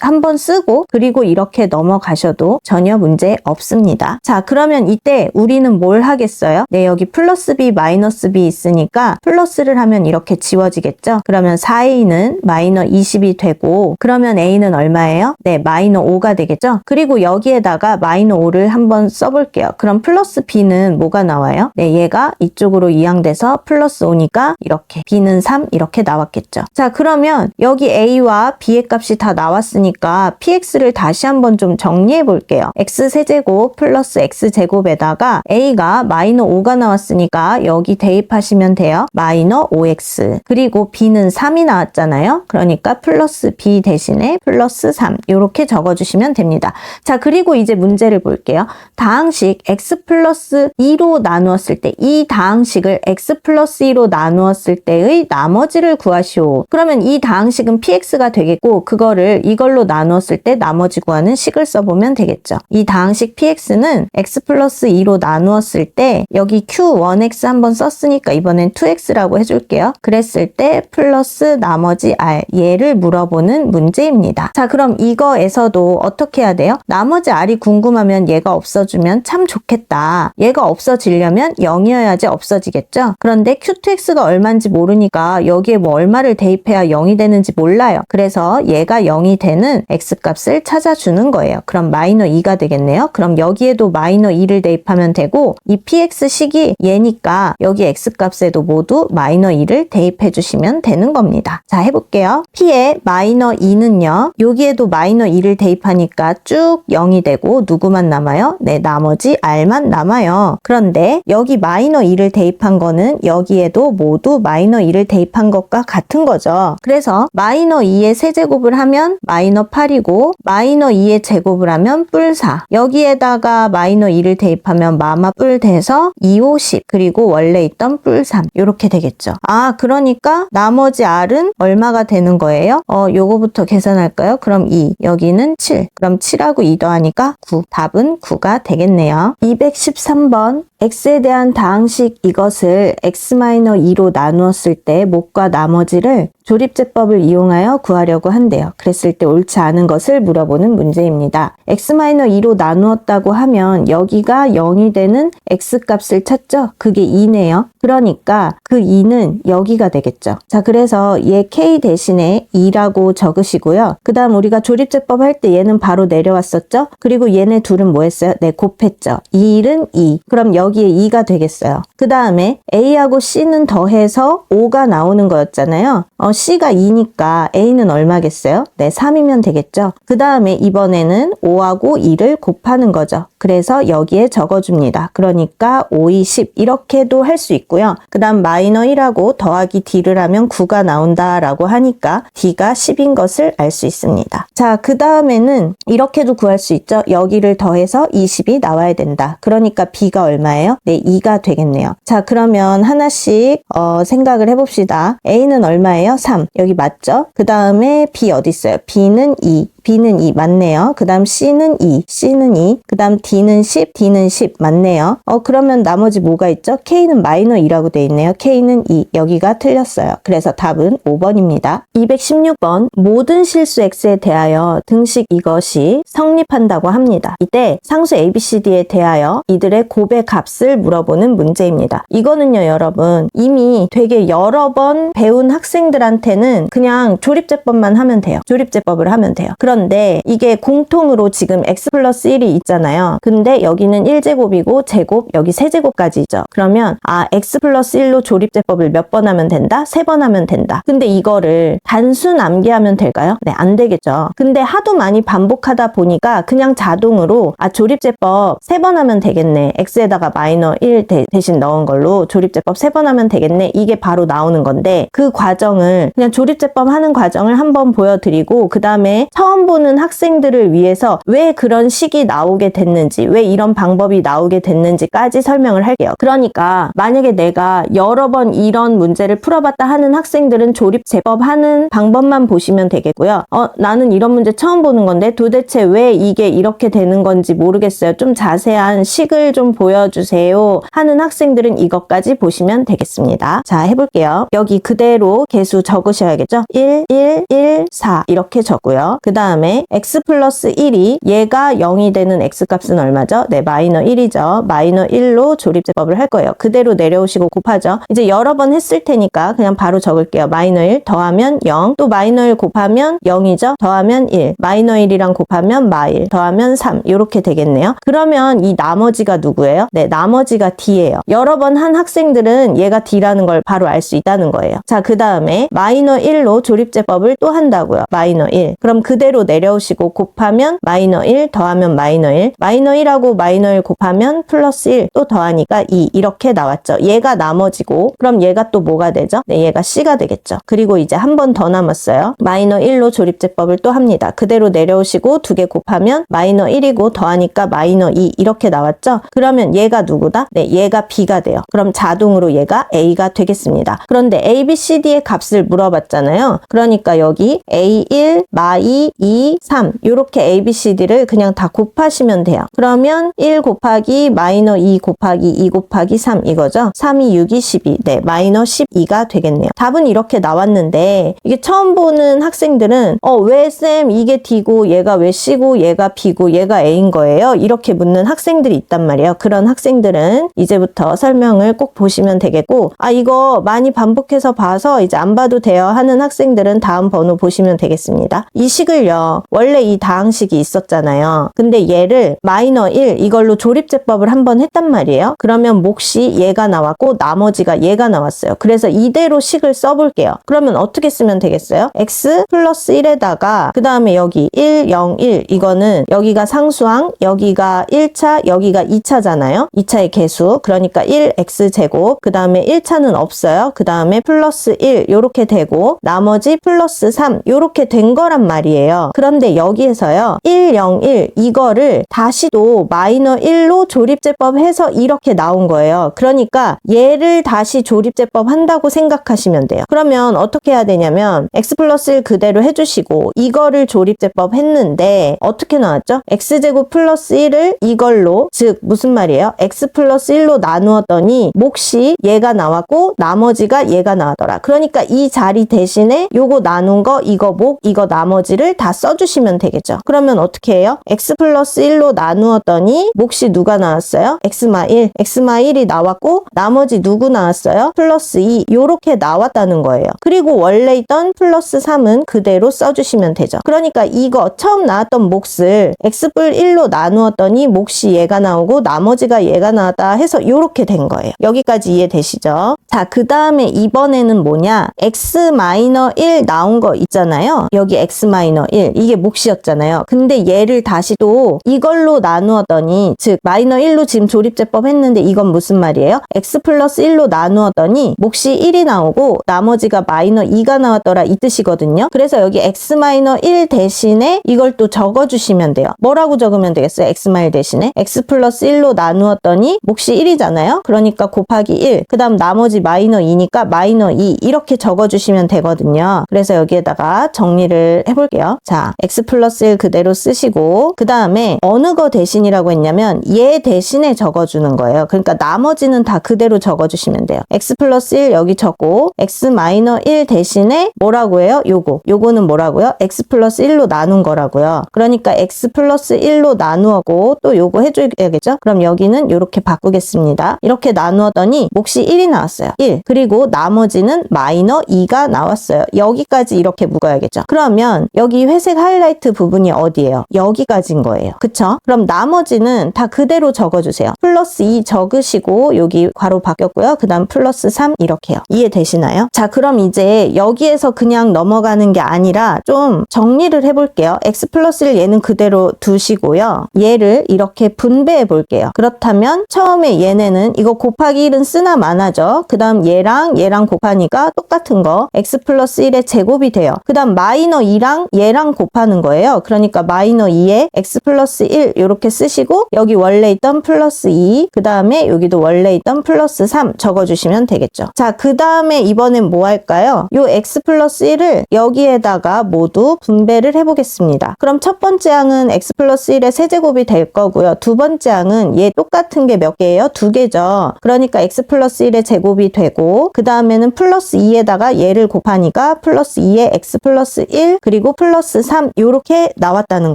한번 쓰고 그리고 이렇게 넘어가셔도 전혀 문제 없습니다. 자, 그러면 이때 우리는 뭘 하겠어요? 네, 여기 플러스 b 마이너스 b 있으니까 플러스를 하면 이렇게 지워지겠죠? 그러면 4a는 마이너 20이 되고 그러면 a는 얼마예요? 네, 마이너 5가 되겠죠? 그리고 여기에다가 마이너 5를 한번 써볼게요. 그럼 플러스 b는 뭐가 나와요? 네, 얘가 이쪽으로 이항돼서 플러스 5니까 이렇게 b는 3 이렇게 나왔겠죠. 자, 그러면 여기 a와 b의 값이 다 나왔으니까 px를 다시 한번 좀 정리해 볼게요. x세제곱 플러스 x제곱에다가 a가 마이너 5가 나왔으니까 여기 대입하시면 돼요. 마이너 5x 그리고 b는 3이 나왔잖아요. 그러니까 플러스 b 대신에 플러스 3 이렇게 적어주시면 됩니다. 자, 그리고 이제 문제를 볼게요. 다항식 x 플러스 2로 나누었을 때 이 다항식을 x 플러스 2로 나누었을 때의 나머지를 구하시오. 그러면 이 다항식은 px가 되겠고 그거를 이걸로 나누었을 때 나머지 구하는 식을 써보면 되겠죠. 이 다항식 px는 x 플러스 2로 나누었을 때 여기 q1x 한번 썼으니까 이번엔 2x라고 해줄게요. 그랬을 때 플러스 나머지 r 얘를 물어보는 문제입니다. 자, 그럼 이거에서도 어떻게 해야 돼요? 나머지 r이 궁금하면 얘가 없어지면 참 좋겠다. 얘가 없어지려면 0이어야지 없어지겠죠? 그런데 q2x가 얼마인지 모르니까 여기에 뭐 얼마를 대입해야 0이 되는지 몰라요. 그래서 얘가 0이 되는 x값을 찾아주는 거예요. 그럼 마이너 2가 되겠네요. 그럼 여기 여기에도 마이너 2를 대입하면 되고 이 px식이 얘니까 여기 x값에도 모두 마이너 2를 대입해 주시면 되는 겁니다. 자, 해볼게요. p의 마이너 2는요. 여기에도 마이너 2를 대입하니까 쭉 0이 되고 누구만 남아요? 네, 나머지 r만 남아요. 그런데 여기 마이너 2를 대입한 거는 여기에도 모두 마이너 2를 대입한 것과 같은 거죠. 그래서 마이너 2의 세제곱을 하면 마이너 8이고 마이너 2의 제곱을 하면 뿔 4. 여기에다가 마이너 2를 대입하면 마마 뿔 돼서 2, 5, 10 그리고 원래 있던 뿔 3 이렇게 되겠죠. 아, 그러니까 나머지 r은 얼마가 되는 거예요? 요거부터 계산할까요? 그럼 2, 여기는 7. 그럼 7하고 2 더하니까 9. 답은 9가 되겠네요. 213번 x에 대한 다항식 이것을 x-2로 나누었을 때 못과 나머지를 조립제법을 이용하여 구하려고 한대요. 그랬을 때 옳지 않은 것을 물어보는 문제입니다. x-2로 나누었다고 하면 여기가 0이 되는 x값을 찾죠? 그게 2네요. 그러니까 그 2는 여기가 되겠죠. 자, 그래서 얘 k 대신에 2라고 적으시고요. 그 다음 우리가 조립제법 할 때 얘는 바로 내려왔었죠? 그리고 얘네 둘은 뭐 했어요? 네, 곱했죠. 1은 2. 그럼 여기에 2가 되겠어요. 그 다음에 A하고 C는 더해서 5가 나오는 거였잖아요. C가 2니까 A는 얼마겠어요? 네, 3이면 되겠죠. 그 다음에 이번에는 5하고 2를 곱하는 거죠. 그래서 여기에 적어줍니다. 그러니까 5, 2, 10 이렇게도 할 수 있고요. 그 다음 마이너 1하고 더하기 D를 하면 9가 나온다라고 하니까 D가 10인 것을 알 수 있습니다. 자, 그 다음에는 이렇게도 구할 수 있죠. 여기를 더해서 20이 나와야 된다. 그러니까 B가 얼마예요? 네, 2가 되겠네요. 자, 그러면 하나씩 생각을 해봅시다. A는 얼마예요? 3. 여기 맞죠? 그 다음에 B 어디 있어요? B는 2. B는 2 맞네요. 그 다음 C는 2, C는 2, 그 다음 D는 10, D는 10 맞네요. 그러면 나머지 뭐가 있죠? K는 마이너 2라고 돼 있네요. K는 2, 여기가 틀렸어요. 그래서 답은 5번입니다. 216번 모든 실수 X에 대하여 등식 이것이 성립한다고 합니다. 이때 상수 ABCD에 대하여 이들의 곱의 값을 물어보는 문제입니다. 이거는요, 여러분 이미 되게 여러 번 배운 학생들한테는 그냥 조립제법만 하면 돼요. 조립제법을 하면 돼요. 그런데 이게 공통으로 지금 x 플러스 1이 있잖아요. 근데 여기는 1제곱이고 제곱, 여기 세제곱까지죠. 그러면 x 플러스 1로 조립제법을 몇 번 하면 된다? 3번 하면 된다. 근데 이거를 단순 암기하면 될까요? 네, 안 되겠죠. 근데 하도 많이 반복하다 보니까 그냥 자동으로 조립제법 3번 하면 되겠네. x에다가 마이너 1 대신 넣은 걸로 조립제법 3번 하면 되겠네. 이게 바로 나오는 건데 그 과정을 그냥 조립제법 하는 과정을 한번 보여드리고 그 다음에 처음 보는 학생들을 위해서 왜 그런 식이 나오게 됐는지, 왜 이런 방법이 나오게 됐는지까지 설명을 할게요. 그러니까 만약에 내가 여러 번 이런 문제를 풀어봤다 하는 학생들은 조립제법 하는 방법만 보시면 되겠고요. 나는 이런 문제 처음 보는 건데 도대체 왜 이게 이렇게 되는 건지 모르겠어요. 좀 자세한 식을 좀 보여주세요 하는 학생들은 이것까지 보시면 되겠습니다. 자, 해볼게요. 여기 그대로 개수 적으셔야겠죠? 1, 1, 1, 4 이렇게 적고요. 그 다음에 x 플러스 1이 얘가 0이 되는 x값은 얼마죠? 네, 마이너 1이죠. 마이너 1로 조립제법을 할 거예요. 그대로 내려오시고 곱하죠. 이제 여러 번 했을 테니까 그냥 바로 적을게요. 마이너 1 더하면 0, 또 마이너 1 곱하면 0이죠. 더하면 1, 마이너 1이랑 곱하면 마1 더하면 3 이렇게 되겠네요. 그러면 이 나머지가 누구예요? 네, 나머지가 D예요. 여러 번 한 학생들은 얘가 D라는 걸 바로 알 수 있다는 거예요. 자, 그 다음에 마이너 1로 조립제법을 또 한다고요. 마이너 1. 그럼 그대로 내려오시고 곱하면 마이너 1 더하면 마이너 1, 마이너 1하고 마이너 1 곱하면 플러스 1 또 더하니까 2 이렇게 나왔죠. 얘가 나머지고 그럼 얘가 또 뭐가 되죠? 네, 얘가 C가 되겠죠. 그리고 이제 한 번 더 남았어요. 마이너 1로 조립제법을 또 합니다. 그대로 내려오시고 두 개 곱하면 마이너 1이고 더하니까 마이너 2 이렇게 나왔죠. 그러면 얘가 누구다? 네, 얘가 B가 돼요. 그럼 자동으로 얘가 A가 되겠습니다. 그런데 A, B, C, D의 값을 물어봤잖아요. 그러니까 여기 A1, 마2, 2, 3 이렇게 A, B, C, D를 그냥 다 곱하시면 돼요. 그러면 1 곱하기 마이너 2 곱하기 2 곱하기 3 이거죠. 3이 6이 12. 네, 마이너 12가 되겠네요. 답은 이렇게 나왔는데 이게 처음 보는 학생들은 왜 쌤 이게 D고 얘가 왜 C고 얘가 B고 얘가 A인 거예요? 이렇게 묻는 학생들이 있단 말이에요. 그런 학생들은 이제부터 설명을 꼭 보시면 되겠고 이거 많이 반복해서 봐서 이제 안 봐도 돼요 하는 학생들은 다음 번호 보시면 되겠습니다. 이 식을요 보세요. 원래 이 다항식이 있었잖아요. 근데 얘를 마이너 1 이걸로 조립제법을 한번 했단 말이에요. 그러면 몫이 얘가 나왔고 나머지가 얘가 나왔어요. 그래서 이대로 식을 써볼게요. 그러면 어떻게 쓰면 되겠어요? x 플러스 1에다가 그 다음에 여기 1, 0, 1 이거는 여기가 상수항, 여기가 1차, 여기가 2차잖아요. 2차의 개수. 그러니까 1x제곱, 그 다음에 1차는 없어요. 그 다음에 플러스 1 요렇게 되고 나머지 플러스 3 요렇게 된 거란 말이에요. 그런데 여기에서요 1, 0, 1 이거를 다시 또 마이너 1로 조립제법 해서 이렇게 나온 거예요. 그러니까 얘를 다시 조립제법 한다고 생각하시면 돼요. 그러면 어떻게 해야 되냐면 x 플러스 1 그대로 해주시고 이거를 조립제법 했는데 어떻게 나왔죠? x제곱 플러스 1을 이걸로, 즉 무슨 말이에요? x 플러스 1로 나누었더니 몫이 얘가 나왔고 나머지가 얘가 나왔더라. 그러니까 이 자리 대신에 요거 나눈 거, 이거 몫, 이거 나머지를 다 써주시면 되겠죠. 그러면 어떻게 해요? x 플러스 1로 나누었더니 몫이 누가 나왔어요? x마 1. x마 1이 나왔고 나머지 누구 나왔어요? 플러스 2. 요렇게 나왔다는 거예요. 그리고 원래 있던 플러스 3은 그대로 써주시면 되죠. 그러니까 이거 처음 나왔던 몫을 x 플 1로 나누었더니 몫이 얘가 나오고 나머지가 얘가 나왔다 해서 요렇게 된 거예요. 여기까지 이해되시죠? 자, 그 다음에 이번에는 뭐냐? x-1 나온 거 있잖아요. 여기 x-1 이게 몫이었잖아요. 근데 얘를 다시 또 이걸로 나누었더니, 즉 마이너 1로 지금 조립제법 했는데 이건 무슨 말이에요? x 플러스 1로 나누었더니 몫이 1이 나오고 나머지가 마이너 2가 나왔더라 이 뜻이거든요. 그래서 여기 x-1 대신에 이걸 또 적어주시면 돼요. 뭐라고 적으면 되겠어요? x-1 대신에 x 플러스 1로 나누었더니 몫이 1이잖아요. 그러니까 곱하기 1, 그 다음 나머지 마이너 2니까 마이너 2 이렇게 적어주시면 되거든요. 그래서 여기에다가 정리를 해볼게요. 자, x 플러스 1 그대로 쓰시고 그 다음에 어느 거 대신이라고 했냐면 얘 대신에 적어주는 거예요. 그러니까 나머지는 다 그대로 적어주시면 돼요. x 플러스 1 여기 적고 x 마이너 1 대신에 뭐라고 해요? 요거는 뭐라고요? x 플러스 1로 나눈 거라고요. 그러니까 x 플러스 1로 나누었고 또 요거 해줘야겠죠? 그럼 여기는 이렇게 바꾸겠습니다. 이렇게 나누었더니 몫이 1이 나왔어요. 1. 그리고 나머지는 마이너 2가 나왔어요. 여기까지 이렇게 묶어야겠죠? 그러면 여기 회색 하이라이트 부분이 어디예요? 여기까지인 거예요. 그쵸? 그럼 나머지는 다 그대로 적어주세요. 플러스 2 적으시고 여기 괄호 바뀌었고요. 그 다음 플러스 3 이렇게요. 이해되시나요? 자, 그럼 이제 여기에서 그냥 넘어가는 게 아니라 좀 정리를 해볼게요. x 플러스 1 얘는 그대로 두시고요. 얘를 이렇게 분배해 볼게요. 그렇다면 처음에 얘네는 이거 곱하기 1은 쓰나 마나죠. 그 다음 얘랑 곱하니까 똑같은 거 x 플러스 1의 제곱이 돼요. 그 다음 마이너 2랑 얘랑 곱하는 거예요. 그러니까 마이너 2에 x 플러스 1 이렇게 쓰시고 여기 원래 있던 플러스 2, 그 다음에 여기도 원래 있던 플러스 3 적어주시면 되겠죠. 자, 그 다음에 이번엔 뭐 할까요? 요 x 플러스 1을 여기에다가 모두 분배를 해보겠습니다. 그럼 첫 번째 항은 x 플러스 1의 세제곱이 될 거고요. 두 번째 항은 얘 똑같은 게 몇 개예요? 2개죠. 그러니까 x 플러스 1의 제곱이 되고 그 다음에는 플러스 2에다가 얘를 곱하니까 플러스 2에 x 플러스 1 그리고 플러스 3 이렇게 나왔다는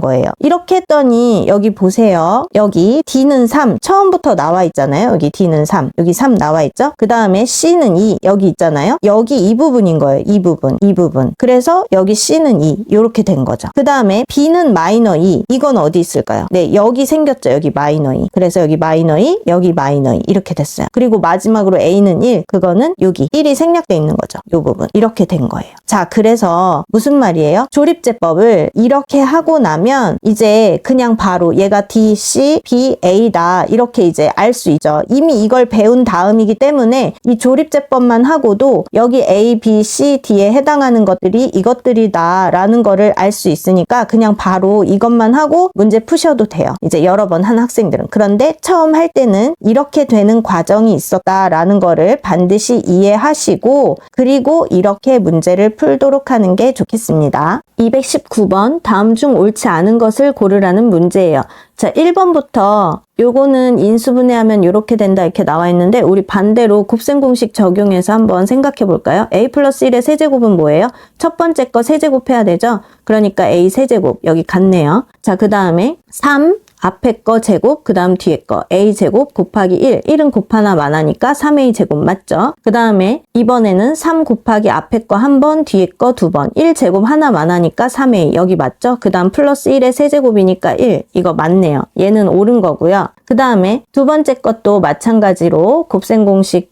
거예요. 이렇게 했더니 여기 보세요. 여기 d는 3 처음부터 나와 있잖아요. 여기 d는 3 여기 3 나와 있죠. 그 다음에 c는 2 여기 있잖아요. 여기 이 부분인 거예요. 이 부분. 그래서 여기 c는 2 이렇게 된 거죠. 그 다음에 b는 마이너 2 이건 어디 있을까요? 네, 여기 생겼죠. 여기 마이너 2. 그래서 여기 마이너 2 여기 마이너 2 이렇게 됐어요. 그리고 마지막으로 a는 1 그거는 여기 1이 생략돼 있는 거죠. 이 부분 이렇게 된 거예요. 자, 그래서 무슨 말이에요? 조립제법을 이렇게 하고 나면 이제 그냥 바로 얘가 D, C, B, A다 이렇게 이제 알 수 있죠. 이미 이걸 배운 다음이기 때문에 이 조립제법만 하고도 여기 A, B, C, D에 해당하는 것들이 이것들이다 라는 거를 알 수 있으니까 그냥 바로 이것만 하고 문제 푸셔도 돼요. 이제 여러 번 한 학생들은. 그런데 처음 할 때는 이렇게 되는 과정이 있었다라는 거를 반드시 이해하시고 그리고 이렇게 문제를 풀도록 하는 게 좋겠습니다. 219번 다음 중 옳지 않은 것을 고르라는 문제예요. 자, 1번부터 요거는 인수분해하면 이렇게 된다 이렇게 나와 있는데 우리 반대로 곱셈 공식 적용해서 한번 생각해 볼까요? a 플러스 1의 세제곱은 뭐예요? 첫 번째 거 세제곱해야 되죠? 그러니까 a 세제곱 여기 같네요. 자, 그 다음에 3 앞에 거 제곱, 그 다음 뒤에 거 a제곱 곱하기 1. 1은 곱 하나 많으니까 3a제곱 맞죠? 그 다음에 이번에는 3 곱하기 앞에 거 한 번, 뒤에 거 두 번. 1제곱 하나 많으니까 3a. 여기 맞죠? 그 다음 플러스 1의 세제곱이니까 1. 이거 맞네요. 얘는 옳은 거고요. 그 다음에 두 번째 것도 마찬가지로 곱셈 공식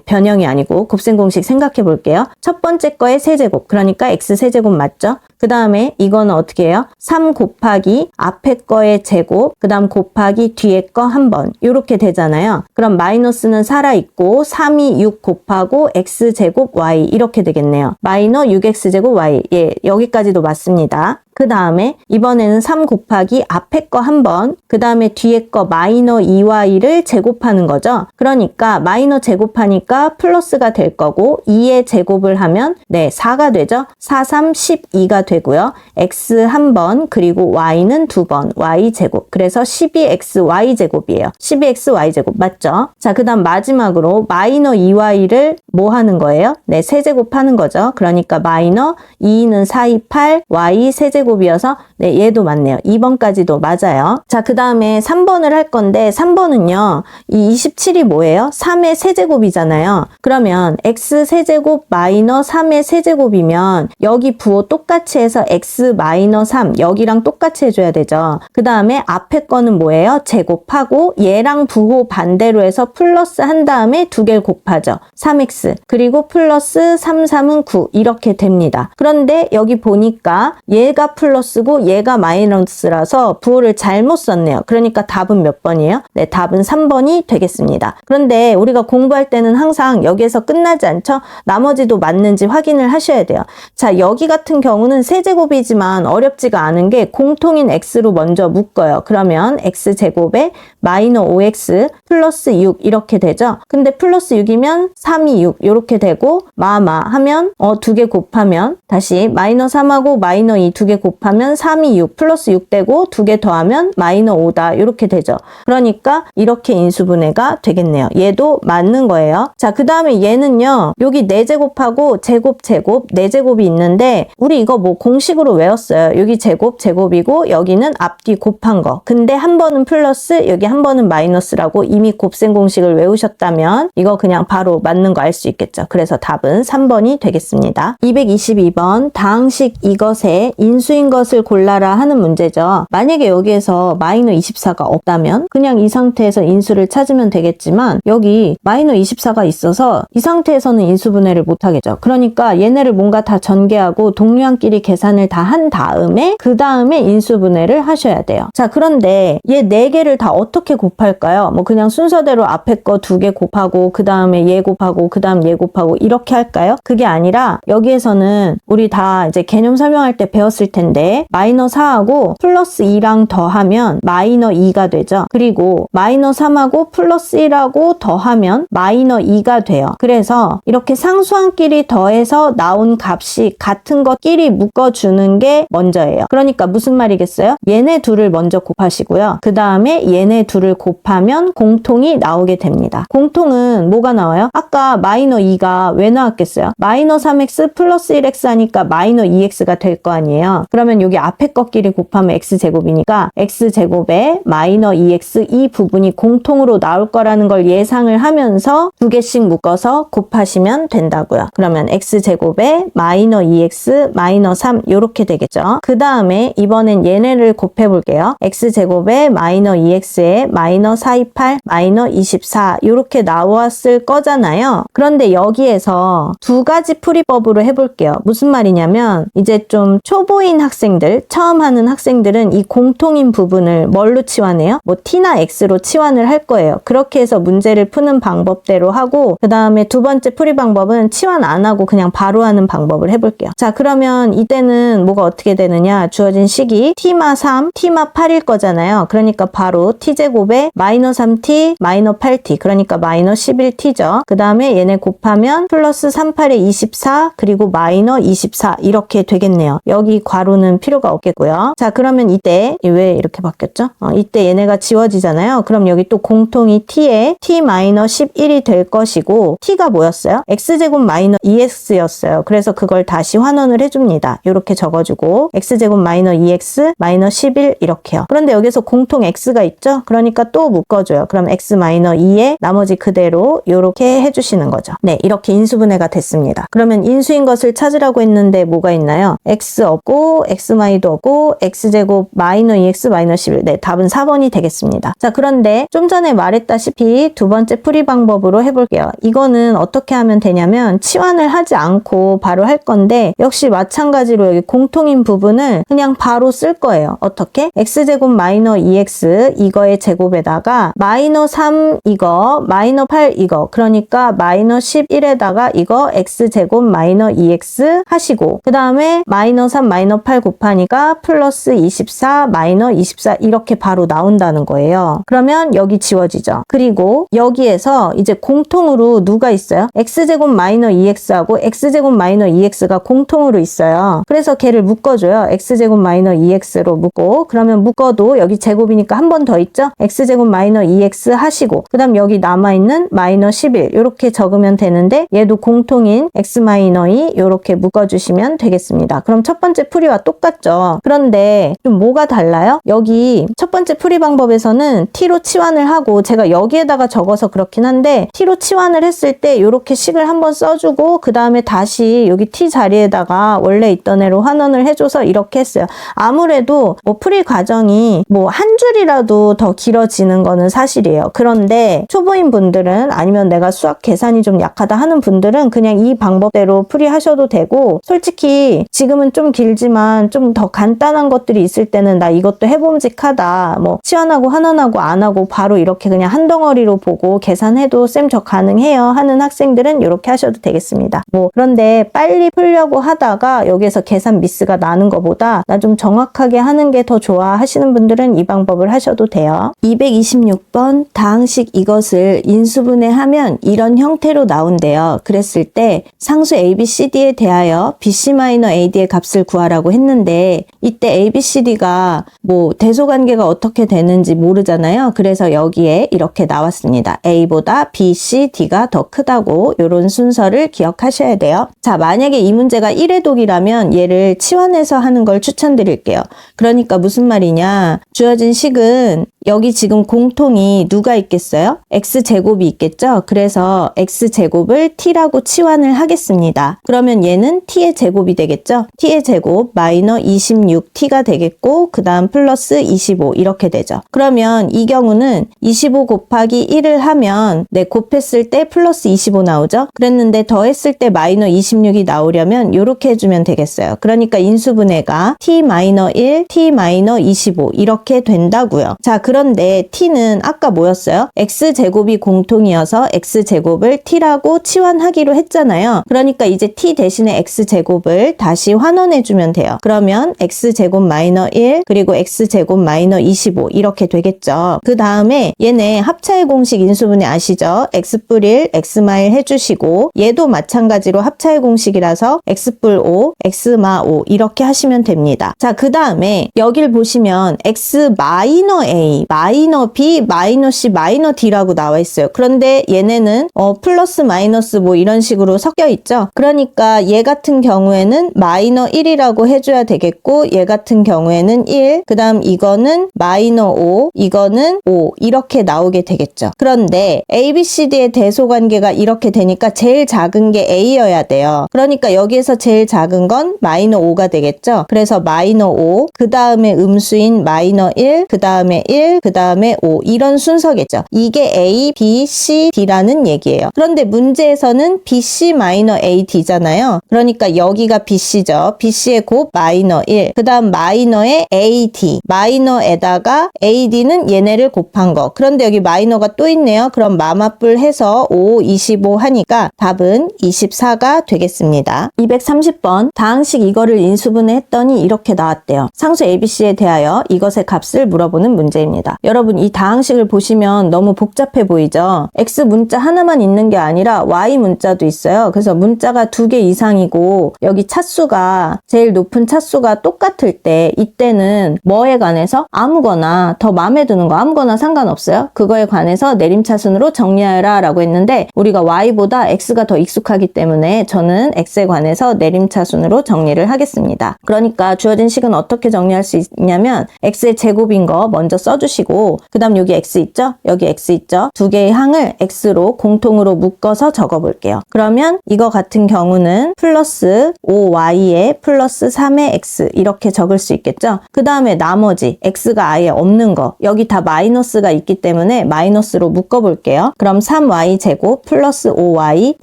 변형이 아니고 곱셈 공식 생각해 볼게요. 첫 번째 거의 세제곱, 그러니까 x 세제곱 맞죠? 그 다음에 이거는 어떻게 해요? 3 곱하기 앞에 거의 제곱, 그 다음 곱하기 뒤에 거 한 번, 이렇게 되잖아요. 그럼 마이너스는 살아있고 3이 6 곱하고 x제곱 y 이렇게 되겠네요. 마이너 6x제곱 y. 예, 여기까지도 맞습니다. 그 다음에 이번에는 3 곱하기 앞에 거 한 번, 그 다음에 뒤에 거 마이너 2y를 제곱하는 거죠. 그러니까 마이너 제곱하니까 플러스가 될 거고 2의 제곱을 하면 4가 되죠. 4, 3, 12가 되고요. x 한 번, 그리고 y는 두 번, y 제곱. 그래서 12xy 제곱이에요. 12xy 제곱 맞죠? 자, 그 다음 마지막으로 마이너 2y를 뭐 하는 거예요? 세제곱하는 거죠. 그러니까 마이너 2는 4, 2, 8, y 세제곱이어서 얘도 맞네요. 2번까지도 맞아요. 자, 그 다음에 3번을 할 건데 3번은요. 이 27이 뭐예요? 3의 세제곱이잖아요. 그러면 x 세제곱 마이너 3의 세제곱이면 여기 부호 똑같이 해서 x 마이너 3 여기랑 똑같이 해줘야 되죠. 그 다음에 앞에 거는 뭐예요? 제곱하고 얘랑 부호 반대로 해서 플러스 한 다음에 두 개를 곱하죠. 3x 그리고 플러스 3, 3은 9 이렇게 됩니다. 그런데 여기 보니까 얘가 플러스고 얘가 마이너스라서 부호를 잘못 썼네요. 그러니까 답은 몇 번이에요? 답은 3번이 되겠습니다. 그런데 우리가 공부할 때는 항상 여기에서 끝나지 않죠? 나머지도 맞는지 확인을 하셔야 돼요. 자, 여기 같은 경우는 세제곱이지만 어렵지가 않은 게 공통인 x로 먼저 묶어요. 그러면 x제곱에 마이너 5x 플러스 6 이렇게 되죠? 근데 플러스 6이면 3이 6 이렇게 되고 마마 하면 두 개 곱하면 다시 마이너 3하고 마이너 2 두 개 곱하면 3이 6 플러스 6 되고 두 개 더하면 마이너 5다 이렇게 되죠. 그러니까 이렇게 인수분해가 되겠네요. 얘도 맞는 거예요. 자, 그 다음에 얘는요. 여기 4제곱하고 제곱 4제곱이 있는데 우리 이거 뭐 공식으로 외웠어요. 여기 제곱이고 여기는 앞뒤 곱한 거. 근데 한 번은 플러스 여기 한 번은 마이너스라고 이미 곱셈 공식을 외우셨다면 이거 그냥 바로 맞는 거 알 수 있겠죠. 그래서 답은 3번이 되겠습니다. 222번 다항식 이것에 인수인 것을 골라라 하는 문제죠. 만약에 여기에서 마이너 24가 없다면 그냥 이 상태에서 인수를 찾으면 되겠지만 여기 마이너 24가 있어서 이 상태에서는 인수분해를 못하겠죠. 그러니까 얘네를 뭔가 다 전개하고 동류항끼리 계산을 다 한 다음에 그 다음에 인수분해를 하셔야 돼요. 자, 그런데 얘 4개를 다 어떻게 곱할까요? 뭐 그냥 순서대로 앞에 거 2개 곱하고 그 다음에 얘 곱하고 그 다음 얘 곱하고 이렇게 할까요? 그게 아니라 여기에서는 우리 다 이제 개념 설명할 때 배웠을 텐데 마이너 4하고 플러스 2랑 더하면 마이너 2가 되죠. 그리고 마이너 3하고 플러스 1하고 더하면 마이너 2가 돼요. 그래서 이렇게 상수항끼리 더해서 나온 값이 같은 것끼리 묶어주는 게 먼저예요. 그러니까 무슨 말이겠어요? 얘네 둘을 먼저 곱하시고요. 그 다음에 얘네 둘을 곱하면 공통이 나오게 됩니다. 공통은 뭐가 나와요? 아까 마이너 2가 왜 나왔겠어요? 마이너 3x 플러스 1x 하니까 마이너 2x가 될 거 아니에요. 그러면 여기 앞에 것끼리 곱하면 x제곱이니까 x제곱에 마이너 2x 이 부분이 공통으로 나올 거라는 걸 예상을 하면서 두 개씩 묶어서 곱하시면 된다고요. 그러면 x제곱에 마이너 2x 마이너 3 이렇게 되겠죠. 그 다음에 이번엔 얘네를 곱해볼게요. x제곱에 마이너 2x에 마이너 428 마이너 24 이렇게 나왔을 거잖아요. 그런데 여기에서 두 가지 풀이법으로 해볼게요. 무슨 말이냐면 이제 좀 초보인 학생들, 처음 하는 학생들은 이 공통인 부분을 뭘로 치환해요? 뭐 t나 x로 치환을 할 거예요. 그렇게 해서 문제를 푸는 방법대로 하고 그 다음에 두 번째 풀이 방법은 치환 안 하고 그냥 바로 하는 방법을 해볼게요. 자, 그러면 이때는 뭐가 어떻게 되느냐? 주어진 식이 t마 3, t마 8일 거잖아요. 그러니까 바로 t제곱에 마이너 3t, 마이너 8t 그러니까 마이너 11t죠. 그 다음에 얘네 곱하면 플러스 38에 24 그리고 마이너 24 이렇게 되겠네요. 여기 괄호 바로는 필요가 없겠고요. 자, 그러면 이때 왜 이렇게 바뀌었죠? 이때 얘네가 지워지잖아요. 그럼 여기 또 공통이 t에 t-11이 될 것이고 t가 뭐였어요? x제곱 마이너 2x였어요. 그래서 그걸 다시 환원을 해줍니다. 이렇게 적어주고 x제곱 마이너 2x 마이너 11 이렇게요. 그런데 여기서 공통 x가 있죠? 그러니까 또 묶어줘요. 그럼 x 마이너 2에 나머지 그대로 이렇게 해주시는 거죠. 네, 이렇게 인수분해가 됐습니다. 그러면 인수인 것을 찾으라고 했는데 뭐가 있나요? x 없고 x 마이도 없고 x제곱 마이너 2x 마이너 11. 네, 답은 4번이 되겠습니다. 자, 그런데 좀 전에 말했다시피 두 번째 풀이 방법으로 해볼게요. 이거는 어떻게 하면 되냐면 치환을 하지 않고 바로 할 건데 역시 마찬가지로 여기 공통인 부분을 그냥 바로 쓸 거예요. 어떻게? x제곱 마이너 2x 이거의 제곱에다가 마이너 3 이거 마이너 8 이거 그러니까 마이너 11에다가 이거 x제곱 마이너 2x 하시고 그 다음에 마이너 3 마이너 8 곱하니까 플러스 24 마이너 24 이렇게 바로 나온다는 거예요. 그러면 여기 지워지죠. 그리고 여기에서 이제 공통으로 누가 있어요? x제곱 마이너 2x하고 x제곱 마이너 2x가 공통으로 있어요. 그래서 걔를 묶어줘요. x제곱 마이너 2x로 묶고 그러면 묶어도 여기 제곱이니까 한 번 더 있죠? x제곱 마이너 2x 하시고 그 다음 여기 남아있는 마이너 11 이렇게 적으면 되는데 얘도 공통인 x 마이너 2 이렇게 묶어주시면 되겠습니다. 그럼 첫 번째 풀이와 똑같죠? 그런데 좀 뭐가 달라요? 여기 첫 번째 풀이 방법에서는 t로 치환을 하고 제가 여기에다가 적어서 그렇긴 한데 t로 치환을 했을 때 이렇게 식을 한번 써주고 그 다음에 다시 여기 t 자리에다가 원래 있던 애로 환원을 해줘서 이렇게 했어요. 아무래도 뭐 풀이 과정이 뭐 한 줄이라도 더 길어지는 거는 사실이에요. 그런데 초보인 분들은 아니면 내가 수학 계산이 좀 약하다 하는 분들은 그냥 이 방법대로 풀이하셔도 되고 솔직히 지금은 좀 길지만 좀 더 간단한 것들이 있을 때는 나 이것도 해봄직하다 뭐 치환하고 환원하고 안 하고 바로 이렇게 그냥 한 덩어리로 보고 계산해도 쌤 저 가능해요 하는 학생들은 이렇게 하셔도 되겠습니다. 뭐 그런데 빨리 풀려고 하다가 여기에서 계산 미스가 나는 것보다 나 좀 정확하게 하는 게 더 좋아 하시는 분들은 이 방법을 하셔도 돼요. 226번 다항식 이것을 인수분해하면 이런 형태로 나온대요. 그랬을 때 상수 ABCD에 대하여 BC-AD의 값을 구하라고 했는데 이때 ABCD가 뭐 대소관계가 어떻게 되는지 모르잖아요. 그래서 여기에 이렇게 나왔습니다. A보다 B, C, D가 더 크다고 이런 순서를 기억하셔야 돼요. 자, 만약에 이 문제가 1회독이라면 얘를 치환해서 하는 걸 추천드릴게요. 그러니까 무슨 말이냐? 주어진 식은 여기 지금 공통이 누가 있겠어요? x제곱이 있겠죠? 그래서 x제곱을 t라고 치환을 하겠습니다. 그러면 얘는 t의 제곱이 되겠죠? t의 제곱 마이너 26t가 되겠고 그 다음 플러스 25 이렇게 되죠. 그러면 이 경우는 25 곱하기 1을 하면 네, 곱했을 때 플러스 25 나오죠? 그랬는데 더했을 때 마이너 26이 나오려면 이렇게 해주면 되겠어요. 그러니까 인수분해가 t-1, t-25 이렇게 된다고요. 자, 그런데 t는 아까 뭐였어요? x제곱이 공통이어서 x제곱을 t라고 치환하기로 했잖아요. 그러니까 이제 t 대신에 x제곱을 다시 환원해주면 돼요. 그러면 x제곱 마이너 1 그리고 x제곱 마이너 25 이렇게 되겠죠. 그 다음에 얘네 합차의 공식 인수분해 아시죠? x뿔 1, x마일 해주시고 얘도 마찬가지로 합차의 공식이라서 x뿔 5, x마 5 이렇게 하시면 됩니다. 자, 그 다음에 여길 보시면 x 마이너 a, 마이너 b, 마이너 c, 마이너 d라고 나와 있어요. 그런데 얘네는 플러스 마이너스 뭐 이런 식으로 섞여 있죠. 그러니까 얘 같은 경우에는 마이너 1이라고 해줘야 되겠고 얘 같은 경우에는 1, 그 다음 이거는 마이너 5, 이거는 5 이렇게 나오게 되겠죠. 그런데 ABCD의 대소관계가 이렇게 되니까 제일 작은 게 A여야 돼요. 그러니까 여기에서 제일 작은 건 마이너 5가 되겠죠. 그래서 마이너 5, 그 다음에 음수인 마이너 1, 그 다음에 1, 그 다음에 5 이런 순서겠죠. 이게 A, B, C, D라는 얘기예요. 그런데 문제에서는 BC 마이너 AD잖아요. 그러니까 여기가 BC죠. BC의 곱 마이너 1, 그 다음 마이너의 AD, 마이너에다가 AD는 얘네를 곱한 거. 그런데 여기 마이너가 또 있네요. 그럼 마마뿔 해서 5, 25 하니까 답은 24가 되겠습니다. 230번 다항식 이거를 인수분해 했더니 이렇게 나왔대요. 상수 ABC에 대하여 이것의 값을 물어보는 문제입니다. 되겠습니다. 여러분 이 다항식을 보시면 너무 복잡해 보이죠? X 문자 하나만 있는 게 아니라 Y 문자도 있어요. 그래서 문자가 2개 이상이고 여기 차수가 제일 높은 차수가 똑같을 때 이때는 뭐에 관해서 아무거나 더 마음에 드는 거 아무거나 상관없어요. 그거에 관해서 내림차순으로 정리하라 라고 했는데 우리가 Y보다 X가 더 익숙하기 때문에 저는 X에 관해서 내림차순으로 정리를 하겠습니다. 그러니까 주어진 식은 어떻게 정리할 수 있냐면 X의 제곱인 거 먼저 써주시고 그 다음 여기 X 있죠? 여기 X 있죠? 두 개의 항을 X로 공통으로 묶어서 적어볼게요. 그러면 이거 같은 경우는 플러스 5Y에 플러스 3의 X 이렇게 적을 수 있겠죠? 그 다음에 나머지 X가 아예 없는 거 여기 다 마이너스가 있기 때문에 마이너스로 묶어볼게요. 그럼 3Y 제곱 플러스 5Y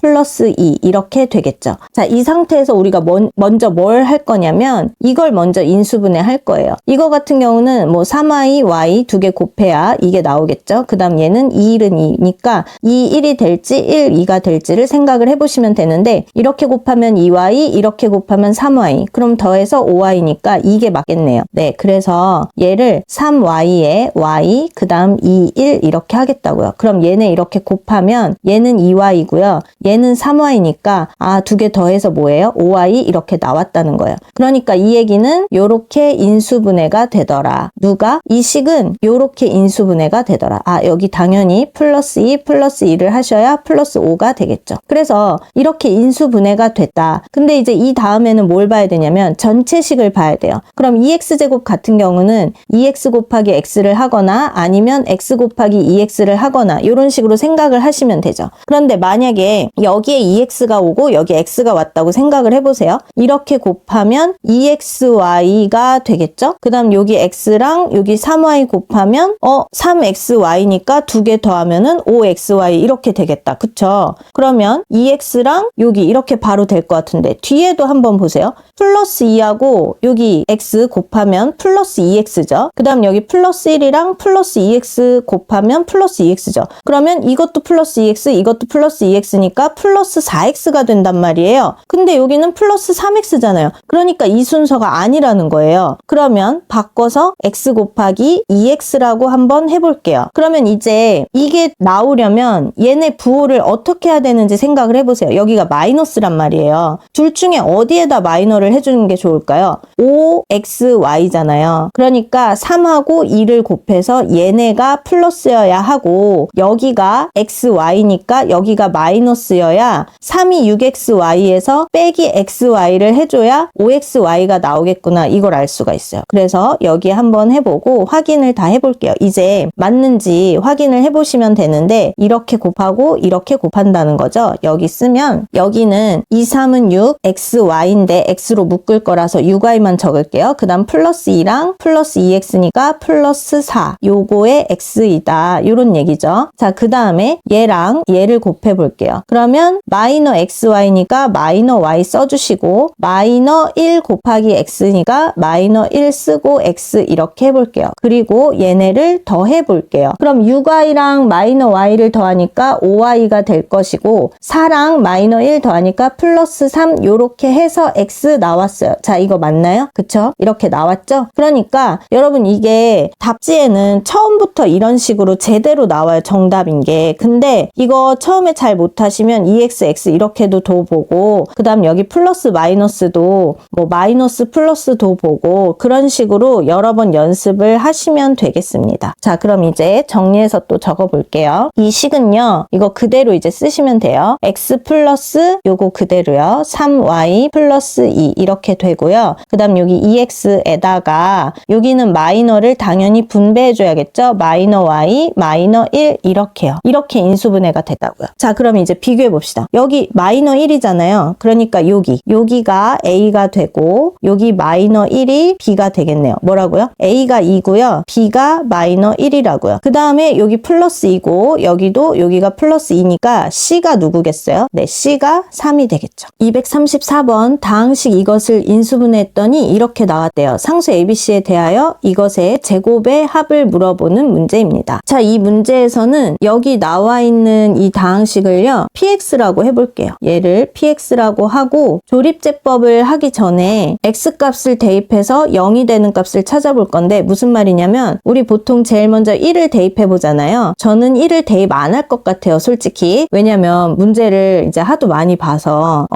플러스 2 이렇게 되겠죠. 자, 이 상태에서 우리가 먼저 뭘 할 거냐면 이걸 먼저 인수분해 할 거예요. 이거 같은 경우는 뭐 3Y, Y 두 개 곱해야 이게 나오겠죠. 그 다음 얘는 2, 1은 2니까 2, 1이 될지 1, 2가 될지를 생각을 해보시면 되는데 이렇게 곱하면 2Y, 이렇게 곱하면 3Y 그럼 더해서 5Y니까 이게 맞겠네요. 네, 그래서 얘를 3Y에 Y 그 다음 2, 1 이렇게 하겠다고요. 그럼 얘네 이렇게 곱하면 얘는 2Y고요. 얘는 3Y니까 두 개 더해서 뭐예요? 5Y 이렇게 나왔다는 거예요. 그러니까 이 얘기는 요렇게 인수분해가 되더라. 누가? 이 식은 요렇게 인수분해가 되더라. 여기 당연히 플러스 2 플러스 2를 하셔야 플러스 5가 되겠죠. 그래서 이렇게 인수분해가 됐다. 근데 이제 이 다음에는 뭘 봐야 되냐면 전체식을 봐야 돼요. 그럼 2x제곱 같은 경우는 2x 곱하기 x를 하거나 아니면 x 곱하기 2x를 하거나 이런 식으로 생각을 하시면 되죠. 그런데 만약에 여기에 2x가 오고 여기 x가 왔다고 생각을 해보세요. 이렇게 곱하면 2xy가 되겠죠? 그 다음 여기 x랑 여기 3y 곱하면 3xy니까 두 개 더하면은 5xy 이렇게 되겠다. 그쵸? 그러면 2x랑 여기 이렇게 바로 될 것 같은데 뒤에도 한번 보세요. 플러스 2하고 여기 x 곱하면 플러스 2x죠. 그 다음 여기 플러스 1이랑 플러스 2x 곱하면 플러스 2x죠. 그러면 이것도 플러스 2x, 이것도 플러스 2x니까 플러스 4x가 된단 말이에요. 근데 여기는 플러스 3x잖아요. 그러니까 이 순서가 아니라는 거예요. 그러면 바꿔서 x 곱하기 2x라고 한번 해볼게요. 그러면 이제 이게 나오려면 얘네 부호를 어떻게 해야 되는지 생각을 해보세요. 여기가 마이너스란 말이에요. 둘 중에 어디에다 마이너를 해주는 게 좋을까요? 5xy잖아요. 그러니까 3하고 2를 곱해서 얘네가 플러스여야 하고 여기가 xy니까 여기가 마이너스여야 3이 6xy에서 빼기 xy를 해줘야 5xy가 나오겠구나 이걸 알 수가 있어요. 그래서 여기 한번 해보고 확인을 다 해볼게요. 이제 맞는지 확인을 해보시면 되는데 이렇게 곱하고 이렇게 곱한다는 거죠. 여기 쓰면 여기는 2, 3은 6, xy인데 x로 묶을 거라서 6y만 적을게요. 그 다음 플러스 2랑 플러스 2x니까 플러스 4 요거의 x이다 이런 얘기죠. 자, 그 다음에 얘랑 얘를 곱해 볼게요. 그러면 마이너 xy니까 마이너 y 써주시고 마이너 1 곱하기 x니까 마이너 1 쓰고 x 이렇게 해볼게요. 그리고 얘네를 더해 볼게요. 그럼 6y랑 마이너 y를 더하니까 5y가 될 것이고 4랑 마이너 1 더하니까 플러스 3 요렇게 해서 x 나왔어요. 자, 이거 맞나요? 그쵸? 이렇게 나왔죠? 그러니까 여러분 이게 답지에는 처음부터 이런 식으로 제대로 나와요. 정답인 게. 근데 이거 처음에 잘 못하시면 2x, x 이렇게도 도 보고 그 다음 여기 플러스 마이너스도 뭐 마이너스 플러스도 보고 그런 식으로 여러 번 연습을 하시면 되겠습니다. 자, 그럼 이제 정리해서 또 적어볼게요. 이 식은요. 이거 그대로 이제 쓰시면 돼요. x 플러스 요거 그대로요. 3y 플러스 2 이렇게 되고요. 그 다음 여기 2x에다가 여기는 마이너를 당연히 분배해줘야겠죠. 마이너 y, 마이너 1 이렇게요. 이렇게 인수분해가 됐다고요. 자, 그럼 이제 비교해 봅시다. 여기 마이너 1이잖아요. 그러니까 여기가 a가 되고 여기 마이너 1이 b가 되겠네요. 뭐라고요? a가 2고요. b가 마이너 1이라고요. 그 다음에 여기 플러스 2고 여기가 플러스 2니까 c가 누구겠어요? 네, c가 3이 되겠죠. 234번 다항식 이것을 인수분해했더니 이렇게 나왔대요. 상수 ABC에 대하여 이것의 제곱의 합을 물어보는 문제입니다. 자, 이 문제에서는 여기 나와 있는 이 다항식을요. px라고 해볼게요. 얘를 px라고 하고 조립제법을 하기 전에 x값을 대입해서 0이 되는 값을 찾아볼 건데 무슨 말이냐면 우리 보통 제일 먼저 1을 대입해 보잖아요. 저는 1을 대입 안 할 것 같아요, 솔직히. 왜냐면 문제를 이제 하도 많이 봐서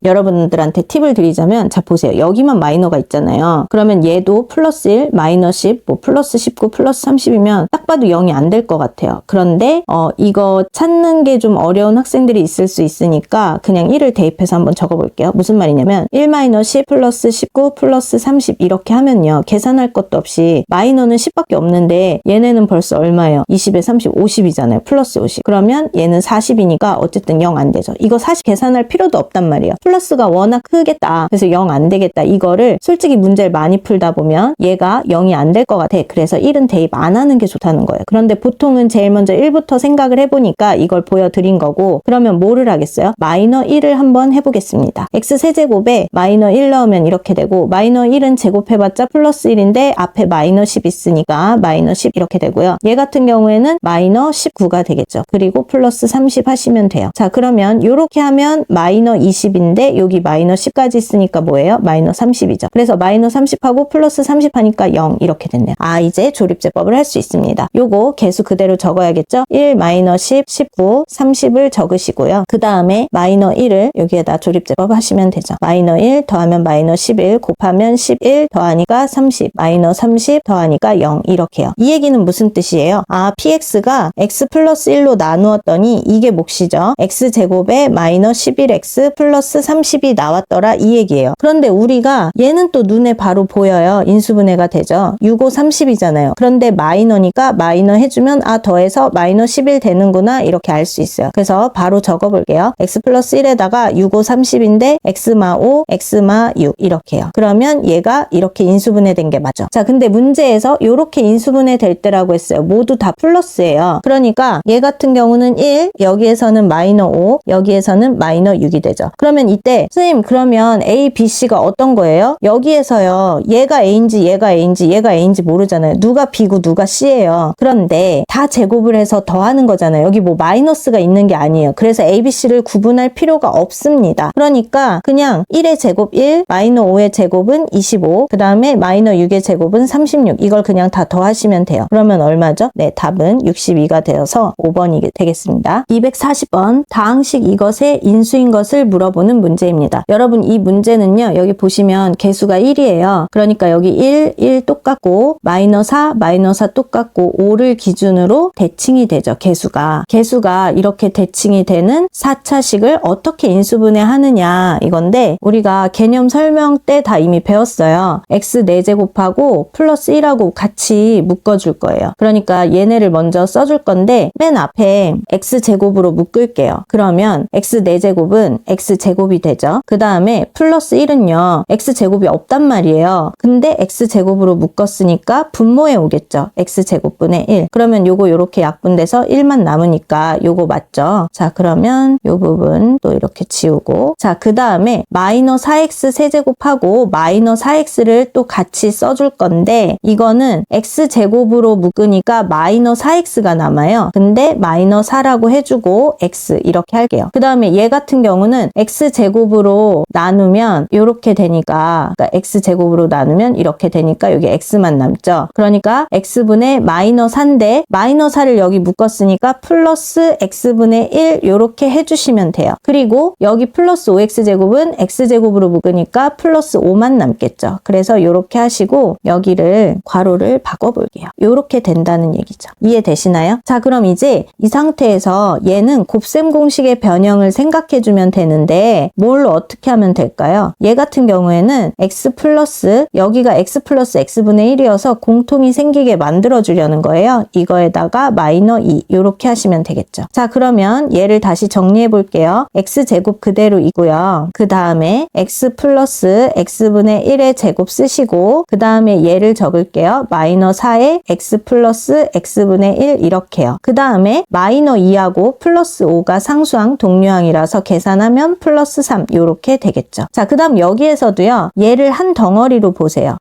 여러분들한테 팁을 드리자면, 자 보세요. 여기만 마이너가 있잖아요. 그러면 얘도 플러스 1, 마이너 10, 뭐 플러스 19, 플러스 30이면 딱 봐도 0이 안 될 것 같아요. 그런데 이거 찾는 게 좀 어려운 학생들이 있을 수 있으니까 그냥 1을 대입해서 한번 적어볼게요. 무슨 말이냐면 1 마이너 10 플러스 19 플러스 30 이렇게 하면요. 계산할 것도 없이 마이너는 10밖에 없는데 얘네는 벌써 얼마예요? 20에 30, 50이잖아요. 플러스 50. 그러면 얘는 40이니까 어쨌든 0 안 되죠. 이거 사실 계산할 필요도 없단 말이에요. 플러스가 워낙 크겠다. 그래서 0 안 되겠다. 이거를 솔직히 문제를 많이 풀다 보면 얘가 0이 안 될 것 같아. 그래서 1은 대입 안 하는 게 좋다는 거예요. 그런데 보통은 제일 먼저 1부터 생각을 해보니까 이걸 보여드린 거고, 그러면 뭐를 하겠어요? 마이너 1을 한번 해보겠습니다. x 세제곱에 마이너 1 넣으면 이렇게 되고, 마이너 1은 제곱해봤자 플러스 1인데 앞에 마이너 10 있으니까 마이너 10 이렇게 되고요. 얘 같은 경우에는 마이너 19가 되겠죠. 그리고 플러스 30 하시면 돼요. 자, 그러면 이렇게 하면 마이너 20인데 여기 마이너 10까지 있으니까 뭐예요? 마이너 30이죠. 그래서 마이너 30하고 플러스 30 하니까 0 이렇게 됐네요. 이제 조립제법을 할 수 있습니다. 요거 개수 그대로 적어야겠죠? 1, 마이너 10, 19, 30을 적으시고요. 그 다음에 마이너 1을 여기에다 조립제법 하시면 되죠. 마이너 1 더하면 마이너 11 곱하면 11 더하니까 30, 마이너 30 더하니까 0 이렇게요. 이 얘기는 무슨 뜻이에요? px가 x 플러스 1로 나누었더니 이게 몫이죠. x제곱에 마이너 11x 플러스 30이 나왔더라 이 얘기예요. 그런데 우리가 얘는 또 눈에 바로 보여요. 인수분해가 되죠. 6, 5, 30이잖아요. 그런데 마이너니까 마이너 해주면 더해서 마이너 11 되는구나 이렇게 알 수 있어요. 그래서 바로 적어볼게요. x 플러스 1에다가 6, 5, 30인데 x마 5, x마 6 이렇게요. 그러면 얘가 이렇게 인수분해 된 게 맞죠. 자, 근데 문제에서 이렇게 인수분해 될 때라고 했어요. 모두 다 플러스예요. 그러니까 얘 같은 경우는 1, 여기에서는 마이너 5, 여기에서는 마이너 6이 되죠. 그러면 이때 선생님 그러면 A, B, C가 어떤 거예요? 여기에서요. 얘가 A인지 얘가 A인지 얘가 A인지 모르잖아요. 누가 B고 누가 C예요. 그런데 다 제곱을 해서 더하는 거잖아요. 여기 뭐 마이너스가 있는 게 아니에요. 그래서 A, B, C를 구분할 필요가 없습니다. 그러니까 그냥 1의 제곱 1, 마이너 5의 제곱은 25, 그 다음에 마이너 6의 제곱은 36. 이걸 그냥 다 더하시면 돼요. 그러면 얼마죠? 네, 답은 62가 되어서 5번이 되겠습니다. 240번 다항식 이것의 인수인 것을 물어보는 문제입니다. 여러분 이 문제는요. 여기 보시면 개수가 1이에요. 그러니까 여기 1 똑같고 마이너 4 똑같고 5를 기준으로 대칭이 되죠. 개수가 이렇게 대칭이 되는 4차식을 어떻게 인수분해 하느냐 이건데 우리가 개념 설명 때 다 이미 배웠어요. x 4제곱하고 플러스 1하고 같이 묶어줄 거예요. 그러니까 얘네를 먼저 써줄 건데 맨 앞에 x제곱으로 묶을게요. 그러면 x 4제곱은 x제곱이 되죠. 그 다음에 플러스 1은요. x제곱이 없단 말이에요. 근데 x제곱으로 묶었으니까 분모에 오겠죠. x제곱분의 1. 그러면 요거 요렇게 약분돼서 1만 남으니까 요거 맞죠? 자, 그러면 요 부분 또 이렇게 지우고 자, 그 다음에 마이너 4x 세제곱하고 마이너 4x를 또 같이 써줄 건데 이거는 x제곱으로 묶으니까 마이너 4x가 남아요. 근데 마이너 4라고 해주고 x 이렇게 할게요. 그 다음에 얘 같은 경우는 x제곱으로 나누면 이렇게 되니까 그러니까 x제곱으로 나누면 이렇게 되니까 여기 x만 남죠. 그러니까 x분의 마이너 4인데 마이너 4를 여기 묶었으니까 플러스 x분의 1 이렇게 해주시면 돼요. 그리고 여기 플러스 5x제곱은 x제곱으로 묶으니까 플러스 5만 남겠죠. 그래서 이렇게 하시고 여기를 괄호를 바꿔볼게요. 이렇게 된다는 얘기죠. 이해되시나요? 자, 그럼 이제 이 상태에서 얘는 곱셈 공식의 변형을 생각해주면 되는데 뭘로 어떻게 하면 될까요? 얘 같은 경우에는 x 플러스 여기가 x 플러스 x분의 1이어서 공통이 생기게 만들어주려는 거예요. 이거에다가 마이너 2 이렇게 하시면 되겠죠. 자, 그러면 얘를 다시 정리해 볼게요. x제곱 그대로이고요. 그 다음에 x 플러스 x분의 1의 제곱 쓰시고 그 다음에 얘를 적을게요. 마이너 4에 x 플러스 x분의 1 이렇게요. 그 다음에 마이너 2하고 플러스 5가 상수항 동류항이라서 계산하면 플러스 3 이렇게 되겠죠. 자, 그 다음 여기에서도요. 얘를 한 덩어리로 보세요.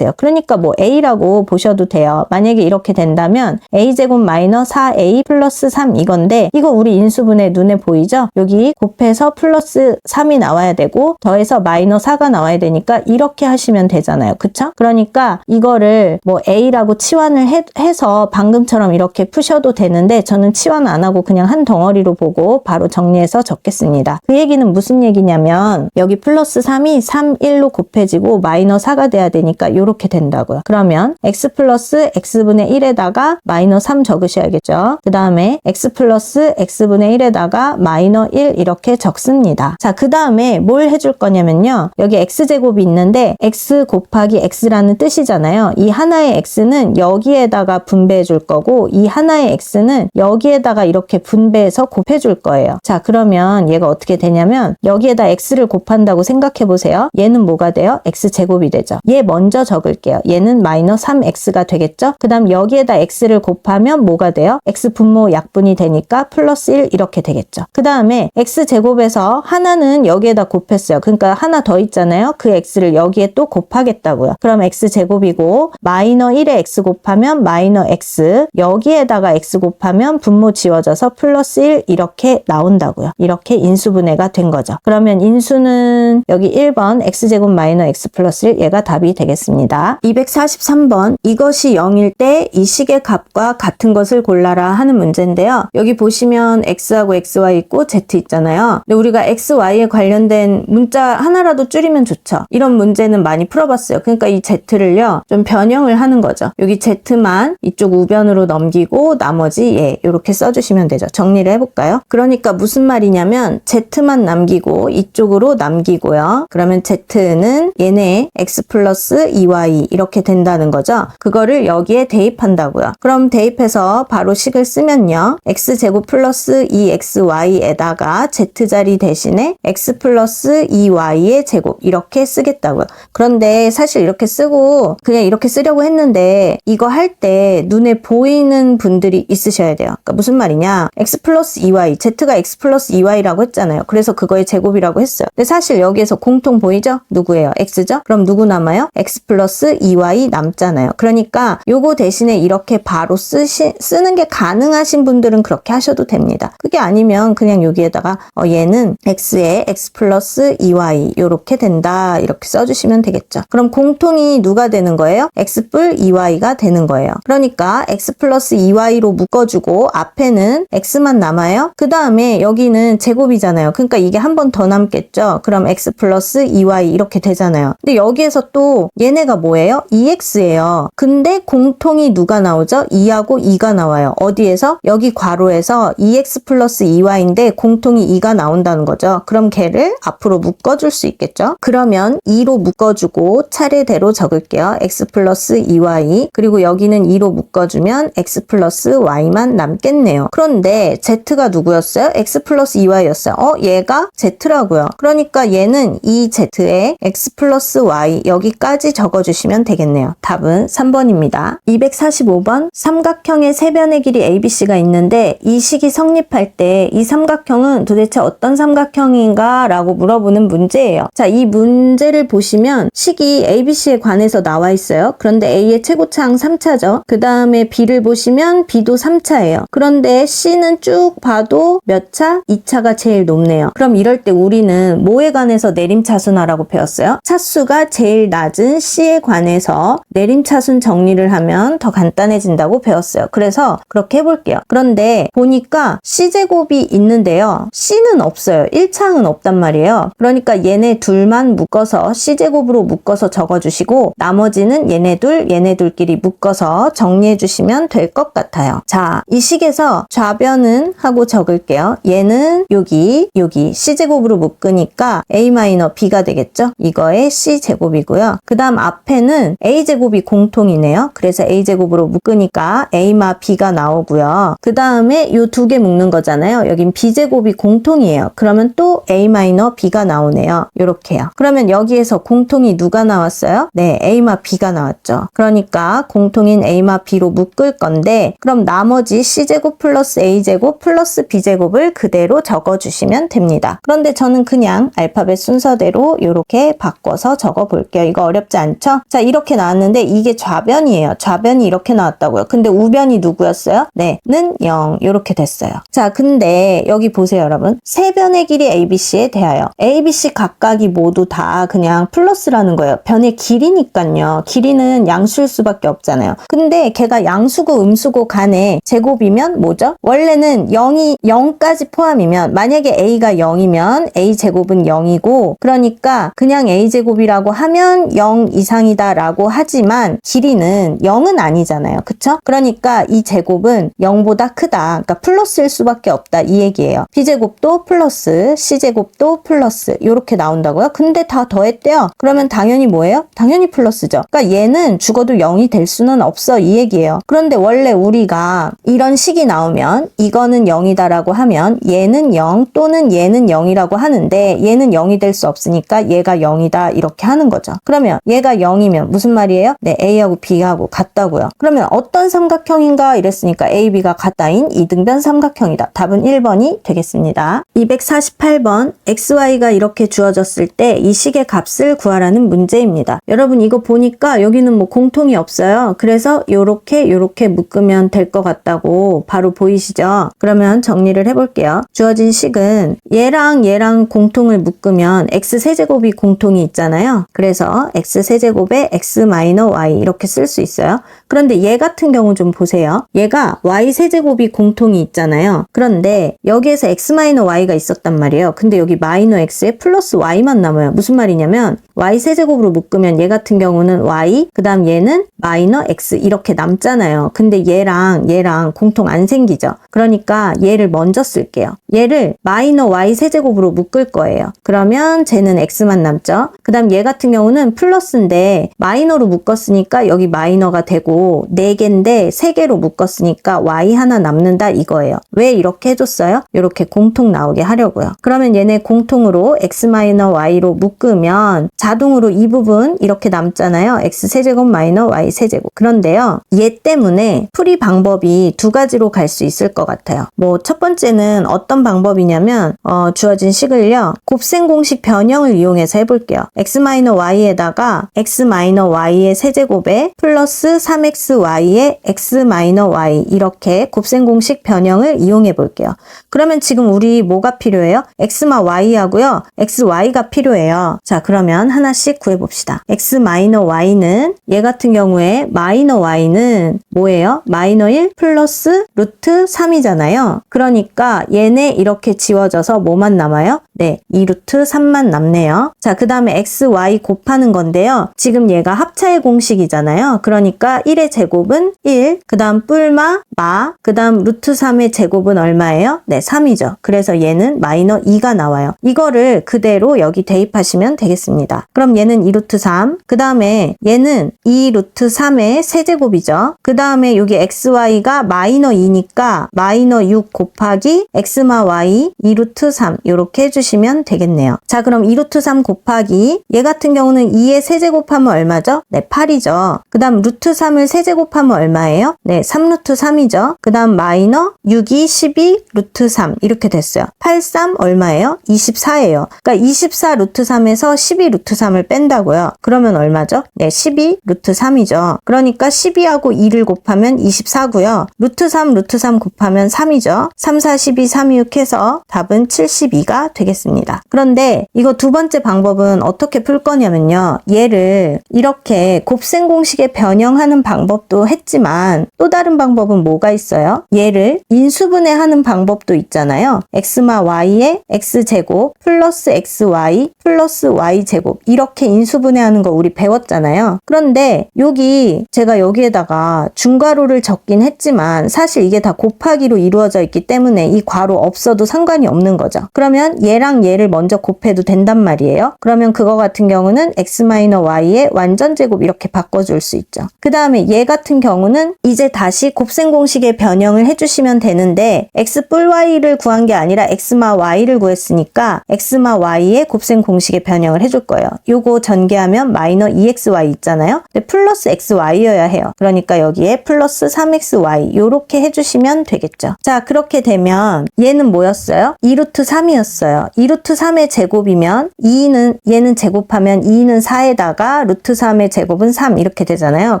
그러니까 뭐 a라고 보셔도 돼요. 만약에 이렇게 된다면 a제곱 마이너 4a 플러스 3 이건데 이거 우리 인수분해 눈에 보이죠? 여기 곱해서 플러스 3이 나와야 되고 더해서 마이너 4가 나와야 되니까 이렇게 하시면 되잖아요. 그쵸? 그러니까 이거를 이거를 뭐 A라고 치환을 해서 방금처럼 이렇게 푸셔도 되는데 저는 치환 안 하고 그냥 한 덩어리로 보고 바로 정리해서 적겠습니다. 그 얘기는 무슨 얘기냐면 여기 플러스 3이 3, 1로 곱해지고 마이너스 4가 돼야 되니까 이렇게 된다고요. 그러면 x 플러스 x분의 1에다가 마이너스 3 적으셔야겠죠. 그 다음에 x 플러스 x분의 1에다가 마이너스 1 이렇게 적습니다. 자, 그 다음에 뭘 해줄 거냐면요. 여기 x제곱이 있는데 x 곱하기 x라는 뜻이잖아요. 이 하나의 x는 여기에다가 분배해 줄 거고 이 하나의 x는 여기에다가 이렇게 분배해서 곱해 줄 거예요. 자, 그러면 얘가 어떻게 되냐면 여기에다 x를 곱한다고 생각해 보세요. 얘는 뭐가 돼요? x제곱이 되죠. 얘 먼저 적을게요. 얘는 마이너스 3x가 되겠죠? 그 다음 여기에다 x를 곱하면 뭐가 돼요? x 분모 약분이 되니까 플러스 1 이렇게 되겠죠. 그 다음에 x제곱에서 하나는 여기에다 곱했어요. 그러니까 하나 더 있잖아요. 그 x를 여기에 또 곱하겠다고요. 그럼 x제곱이고 마이너 1에 x 곱하면 마이너 x, 여기에다가 x 곱하면 분모 지워져서 플러스 1 이렇게 나온다고요. 이렇게 인수분해가 된 거죠. 그러면 인수는 여기 1번 x제곱 마이너 x 플러스 1, 얘가 답이 되겠습니다. 243번 이것이 0일 때 이 식의 값과 같은 것을 골라라 하는 문제인데요. 여기 보시면 x하고 xy 있고 z 있잖아요. 근데 우리가 xy에 관련된 문자 하나라도 줄이면 좋죠. 이런 문제는 많이 풀어봤어요. 그러니까 이 z를요 좀 변형을 하는 거죠. 여기 z만 이쪽 우변으로 넘기고 나머지 얘 이렇게 써주시면 되죠. 정리를 해볼까요? 그러니까 무슨 말이냐면 z만 남기고 이쪽으로 남기고요. 그러면 z는 얘네 x 플러스 2y 이렇게 된다는 거죠. 그거를 여기에 대입한다고요. 그럼 대입해서 바로 식을 쓰면요. x제곱 플러스 2xy에다가 z자리 대신에 x 플러스 2y의 제곱 이렇게 쓰겠다고요. 그런데 사실 이렇게 쓰고 그냥 이렇게 쓰려고 했는데 이거 할 때 눈에 보이는 분들이 있으셔야 돼요. 그러니까 무슨 말이냐. x 플러스 2y, z가 x 플러스 2y라고 했잖아요. 그래서 그거의 제곱이라고 했어요. 근데 사실 여기에서 공통 보이죠? 누구예요? x죠? 그럼 누구 남아요? x 플러스 2y 남잖아요. 그러니까 요거 대신에 이렇게 바로 쓰는 게 가능하신 분들은 그렇게 하셔도 됩니다. 그게 아니면 그냥 여기에다가 얘는 x에 x 플러스 2y 요렇게 된다 이렇게 써주시면 되겠죠. 그럼 공통이 누가 되는 거예요? x 뿔 2y가 되는 거예요. 그러니까 x 플러스 2y로 묶어주고 앞에는 x만 남아요. 그 다음에 여기는 제곱이잖아요. 그러니까 이게 한 번 더 남겠죠. 그럼 x 플러스 2y 이렇게 되잖아요. 근데 여기에서 또 얘네가 뭐예요? 2x예요. 근데 공통이 누가 나오죠? 2하고 2가 나와요. 어디에서? 여기 괄호에서 2x 플러스 2y인데 공통이 2가 나온다는 거죠. 그럼 걔를 앞으로 묶어줄 수 있겠죠? 그러면 2로 묶어주고 차례대로 적을게요. x 플러스 2y 그리고 여기는 2로 묶어주면 x 플러스 y만 남겠네요. 그런데 z가 누구였어요? x 플러스 2y였어요. 얘가 z라고요. 그러니까 얘는 이 z에 x 플러스 y 여기까지 적어주시면 되겠네요. 답은 3번입니다. 245번 삼각형의 세변의 길이 ABC가 있는데 이 식이 성립할 때 이 삼각형은 도대체 어떤 삼각형인가 라고 물어보는 문제예요. 자, 이 문제를 보시면 식이 ABC에 관해서 나와 있어요. 그런데 A의 최고차항 3차죠. 그 다음에 B를 보시면 B도 3차예요. 그런데 C는 쭉 봐도 몇 차? 2차가 제일 높네요. 그럼 이럴 때 우리는 뭐에 관해서 내림차순하라고 배웠어요? 차수가 제일 낮은 C에 관해서 내림차순 정리를 하면 더 간단해진다고 배웠어요. 그래서 그렇게 해볼게요. 그런데 보니까 C제곱이 있는데요. C는 없어요. 1차항은 없단 말이에요. 그러니까 얘네 둘만 묶어서 C제곱으로 묶어서 적어주시고 나머지는 얘네둘끼리 묶어서 정리해주시면 될 것 같아요. 자, 이 식에서 좌변은 하고 적을게요. 얘는 여기 C제곱으로 묶으니까 A-B가 되겠죠? 이거의 C제곱이고요. 그 다음 앞에는 A제곱이 공통이네요. 그래서 A제곱으로 묶으니까 A-B가 나오고요. 그 다음에 이 두 개 묶는 거잖아요. 여긴 B제곱이 공통이에요. 그러면 또 A-B가 나오네요. 요렇게요. 그러면 여기에서 공통이 누가 나왔어요? 네, A-B가 나왔죠. 그러니까 공통인 A-B로 묶을 건데 그럼 나머지 C제곱 플러스 A제곱 플러스 B제곱을 그대로 적어주시면 됩니다. 그런데 저는 그냥 알파벳 순서대로 이렇게 바꿔서 적어볼게요. 이거 어렵지 않죠? 자, 이렇게 나왔는데 이게 좌변이에요. 좌변이 이렇게 나왔다고요. 근데 우변이 누구였어요? 네, 는 0 이렇게 됐어요. 자, 근데 여기 보세요, 여러분. 세 변의 길이 ABC에 대하여 ABC 각각이 모두 다 그냥 플러스라는 거예요. 변의 길이니까요. 길이 길이는 양수일 수밖에 없잖아요. 근데 걔가 양수고 음수고 간에 제곱이면 뭐죠? 원래는 0까지 포함이면 만약에 a가 0이면 a제곱은 0이고 그러니까 그냥 a제곱이라고 하면 0 이상이다 라고 하지만 길이는 0은 아니잖아요. 그쵸? 그러니까 이 제곱은 0보다 크다. 그러니까 플러스일 수밖에 없다 이 얘기예요. b제곱도 플러스 c제곱도 플러스 이렇게 나온다고요? 근데 다 더했대요. 그러면 당연히 뭐예요? 당연히 플러스죠. 그러니까 얘는 죽어도 0이 될 수는 없어 이 얘기예요. 그런데 원래 우리가 이런 식이 나오면 이거는 0이다 라고 하면 얘는 0 또는 얘는 0이라고 하는데 얘는 0이 될 수 없으니까 얘가 0이다 이렇게 하는 거죠. 그러면 얘가 0이면 무슨 말이에요? 네, A하고 B하고 같다고요. 그러면 어떤 삼각형인가 이랬으니까 A, B가 같다인 이등변 삼각형이다. 답은 1번이 되겠습니다. 248번 XY가 이렇게 주어졌을 때 이 식의 값을 구하라는 문제입니다. 여러분 이거 보니까 여기는 뭐 공통이 없어요. 그래서 요렇게 묶으면 될 것 같다고 바로 보이시죠? 그러면 정리를 해볼게요. 주어진 식은 얘랑 공통을 묶으면 x세제곱이 공통이 있잖아요. 그래서 x세제곱에 x-y 이렇게 쓸 수 있어요. 그런데 얘 같은 경우 좀 보세요. 얘가 y세제곱이 공통이 있잖아요. 그런데 여기에서 x-y가 있었단 말이에요. 근데 여기 마이너 x에 플러스 y만 남아요. 무슨 말이냐면 y세제곱으로 묶으면 얘 같은 경우는 y, 그 다음 얘는 마이너 x 이렇게 남잖아요. 근데 얘랑 공통 안 생기죠. 그러니까 얘를 먼저 쓸게요. 얘를 마이너 y세제곱으로 묶을 거예요. 그러면 쟤는 x만 남죠. 그 다음 얘 같은 경우는 플러스인데 마이너로 묶었으니까 여기 마이너가 되고 4개인데 3개로 묶었으니까 y 하나 남는다 이거예요. 왜 이렇게 해줬어요? 이렇게 공통 나오게 하려고요. 그러면 얘네 공통으로 x-y로 묶으면 자동으로 이 부분 이렇게 남잖아요. x세제곱 마이너 y세제곱. 그런데요. 얘 때문에 풀이 방법이 두 가지로 갈 수 있을 것 같아요. 뭐 첫 번째는 어떤 방법이냐면 주어진 식을요. 곱셈 공식 변형을 이용해서 해볼게요. x-y에다가 x-y의 세제곱에 플러스 3xy의 x-y 이렇게 곱셈 공식 변형을 이용해 볼게요. 그러면 지금 우리 뭐가 필요해요? x-y하고요. xy가 필요해요. 자, 그러면 하나씩 구해봅시다. x-y는 얘 같은 경우에 마이너 y는 뭐예요? 마이너 1 플러스 루트 3이잖아요. 그러니까 얘네 이렇게 지워져서 뭐만 남아요? 네, 2 루트 3만 남네요. 자, 그 다음에 xy 곱하는 건데요. 지금 얘가 합차의 공식이잖아요. 그러니까 1의 제곱은 1, 그 다음 뿔마, 마, 그 다음 루트 3의 제곱은 얼마예요? 네, 3이죠. 그래서 얘는 마이너 2가 나와요. 이거를 그대로 여기 대입하시면 되겠습니다. 그럼 얘는 2 루트 3, 그 다음에 얘는 2 루트 3의 세제곱이죠. 그 다음에 여기 xy가 마이너 2니까 마이너 6 곱하기 x-y 2 루트 3 이렇게 해주시면 되겠네요. 자, 그럼 2 루트 3 곱하기 얘 같은 경우는 2의 세제곱하면 얼마죠? 네, 8이죠. 그 다음 루트 3을 세제곱하면 얼마예요? 네, 3 루트 3이죠. 그 다음 마이너 6이 12 루트 3 이렇게 됐어요. 8, 3 얼마예요? 24예요. 그러니까 24 루트 3에서 12 루트 3을 뺀다고요. 그러면 얼마죠? 네, 12 루트 3이죠. 그러니까 12하고 2를 곱하면 24고요. 루트 3 곱하면 3이죠. 3, 4, 12, 3, 6 해서 답은 72가 되겠습니다. 그런데 이거 두 번째 방법은 어떻게 풀 거냐면요. 얘를 이렇게 곱셈 공식에 변형하는 방법도 했지만 또 다른 방법은 뭐가 있어요? 얘를 인수분해하는 방법도 있잖아요. xy의 x제곱 플러스 xy 플러스 y제곱 이렇게 인수분해하는 거 우리 배웠잖아요. 그런데 여기 제가 여기에다가 중괄호를 적긴 했지만 사실 이게 다 곱하기로 이루어져 있기 때문에 이 괄호 없어도 상관이 없는 거죠. 그러면 얘랑 얘를 먼저 곱해도 된단 말이에요. 그러면 그거 같은 경우는 x-y의 완전제곱 이렇게 바꿔줄 수 있죠. 그 다음에 얘 같은 경우는 이제 다시 곱셈 공식에 변형을 해주시면 되는데 x 뿔 y를 구한 게 아니라 x마 y를 구했으니까 x마 y의 곱셈 공식에 변형을 해줄 거예요. 요거 전개하면 마이너 2xy 있잖아요. 근데 플러스 xy여야 해요. 그러니까 여기에 플러스 3xy 요렇게 해주시면 되겠죠. 자, 그렇게 되면 얘는 뭐였어요? 2루트 3이었어요. 2루트 3의 제곱이면 2는 얘는 제곱하면 2는 4에다가 루트 3의 제곱은 3 이렇게 되잖아요.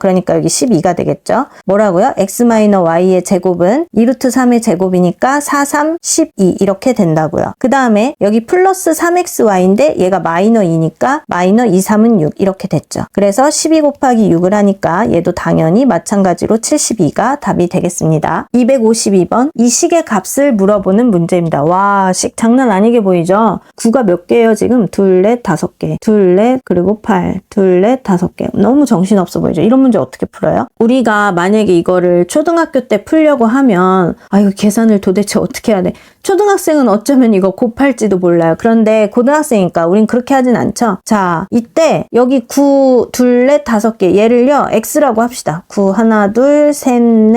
그러니까 여기 12가 되겠죠. 뭐라고요? x-y의 제곱은 2루트 3의 제곱이니까 4, 3, 12 이렇게 된다고요. 그 다음에 여기 플러스 3xy인데 얘가 마이너 2니까 마이너 2, 3은 6 이렇게 됐죠. 그래서 12 곱하기 6을 하니까 얘도 당연히 마찬가지로 72가 답이 되겠습니다. 252번 이 식의 값을 물어보는 문제입니다. 와, 식 장난 아니게 보이죠? 9가 몇 개예요 지금? 2, 4, 5개. 2, 4, 그리고 8. 2, 4, 5개. 너무 정신없어 보이죠? 이런 문제 어떻게 풀어요? 우리가 만약에 이거를 초등학교 때 풀려고 하면 이거 계산을 도대체 어떻게 해야 돼? 초등학생은 어쩌면 이거 곱할지도 몰라요. 그런데 고등학생이니까 우린 그렇게 하진 않죠. 자, 이때 여기 9, 2, 4, 5개 얘를요 x라고 합시다. 9, 1, 2, 3,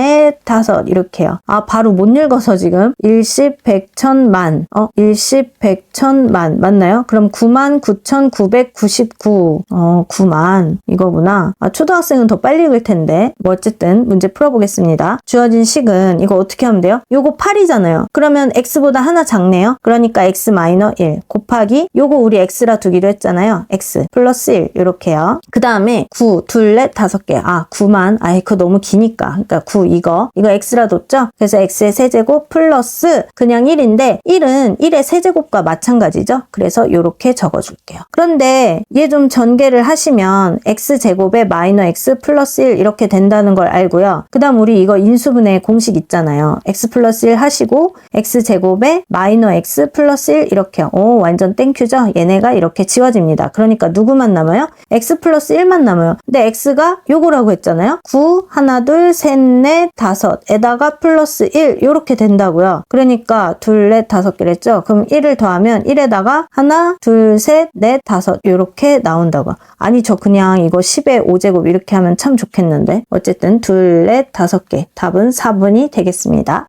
4, 5 이렇게요. 바로 못 읽어서 지금 1, 10, 100, 1000만 1, 10, 100, 1000만 맞나요? 그럼 99,999 9만 이거구나. 초등학생은 더 빨리 읽을 텐데 뭐 어쨌든 문제 풀어보겠습니다. 주어진 식은 이거 어떻게 하면 돼요? 요거 8이잖아요. 그러면 x보다 하나 작네요. 그러니까 x-1 곱하기 요거 우리 x라 두기로 했잖아요. x 플러스 1 이렇게요. 그 다음에 9, 2, 4, 5개 9만 그거 너무 기니까 그러니까 9 이거 x라 뒀죠? 그래서 x의 세제곱 플러스 그냥 1인데 1은 1의 세제곱과 마찬가지죠? 그래서 요렇게 적어줄게요. 그런데 얘 좀 전개를 하시면 x제곱에 마이너 x 플러스 1 이렇게 된다는 걸 알고요. 그 다음 우리 이거 인수분해 공식 있잖아요. x 플러스 1 하시고 x제곱에 마이너 x 플러스 1 이렇게요. 완전 땡큐죠? 얘네가 이렇게 지워집니다. 그러니까 누구만 남아요? x 플러스 1만 남아요. 근데 x가 요거라고 했잖아요. 9, 1, 2, 3, 4, 5에다가 플러스 1 이렇게 된다고요. 그러니까 2, 4, 5개랬죠? 그럼 1을 더하면 1에다가 1, 2, 3, 4, 5 이렇게 나온다고. 저 그냥 이거 10의 5제곱 이렇게 하면 참 좋겠는데 어쨌든 2, 4, 5개 답은 4번이 되겠습니다.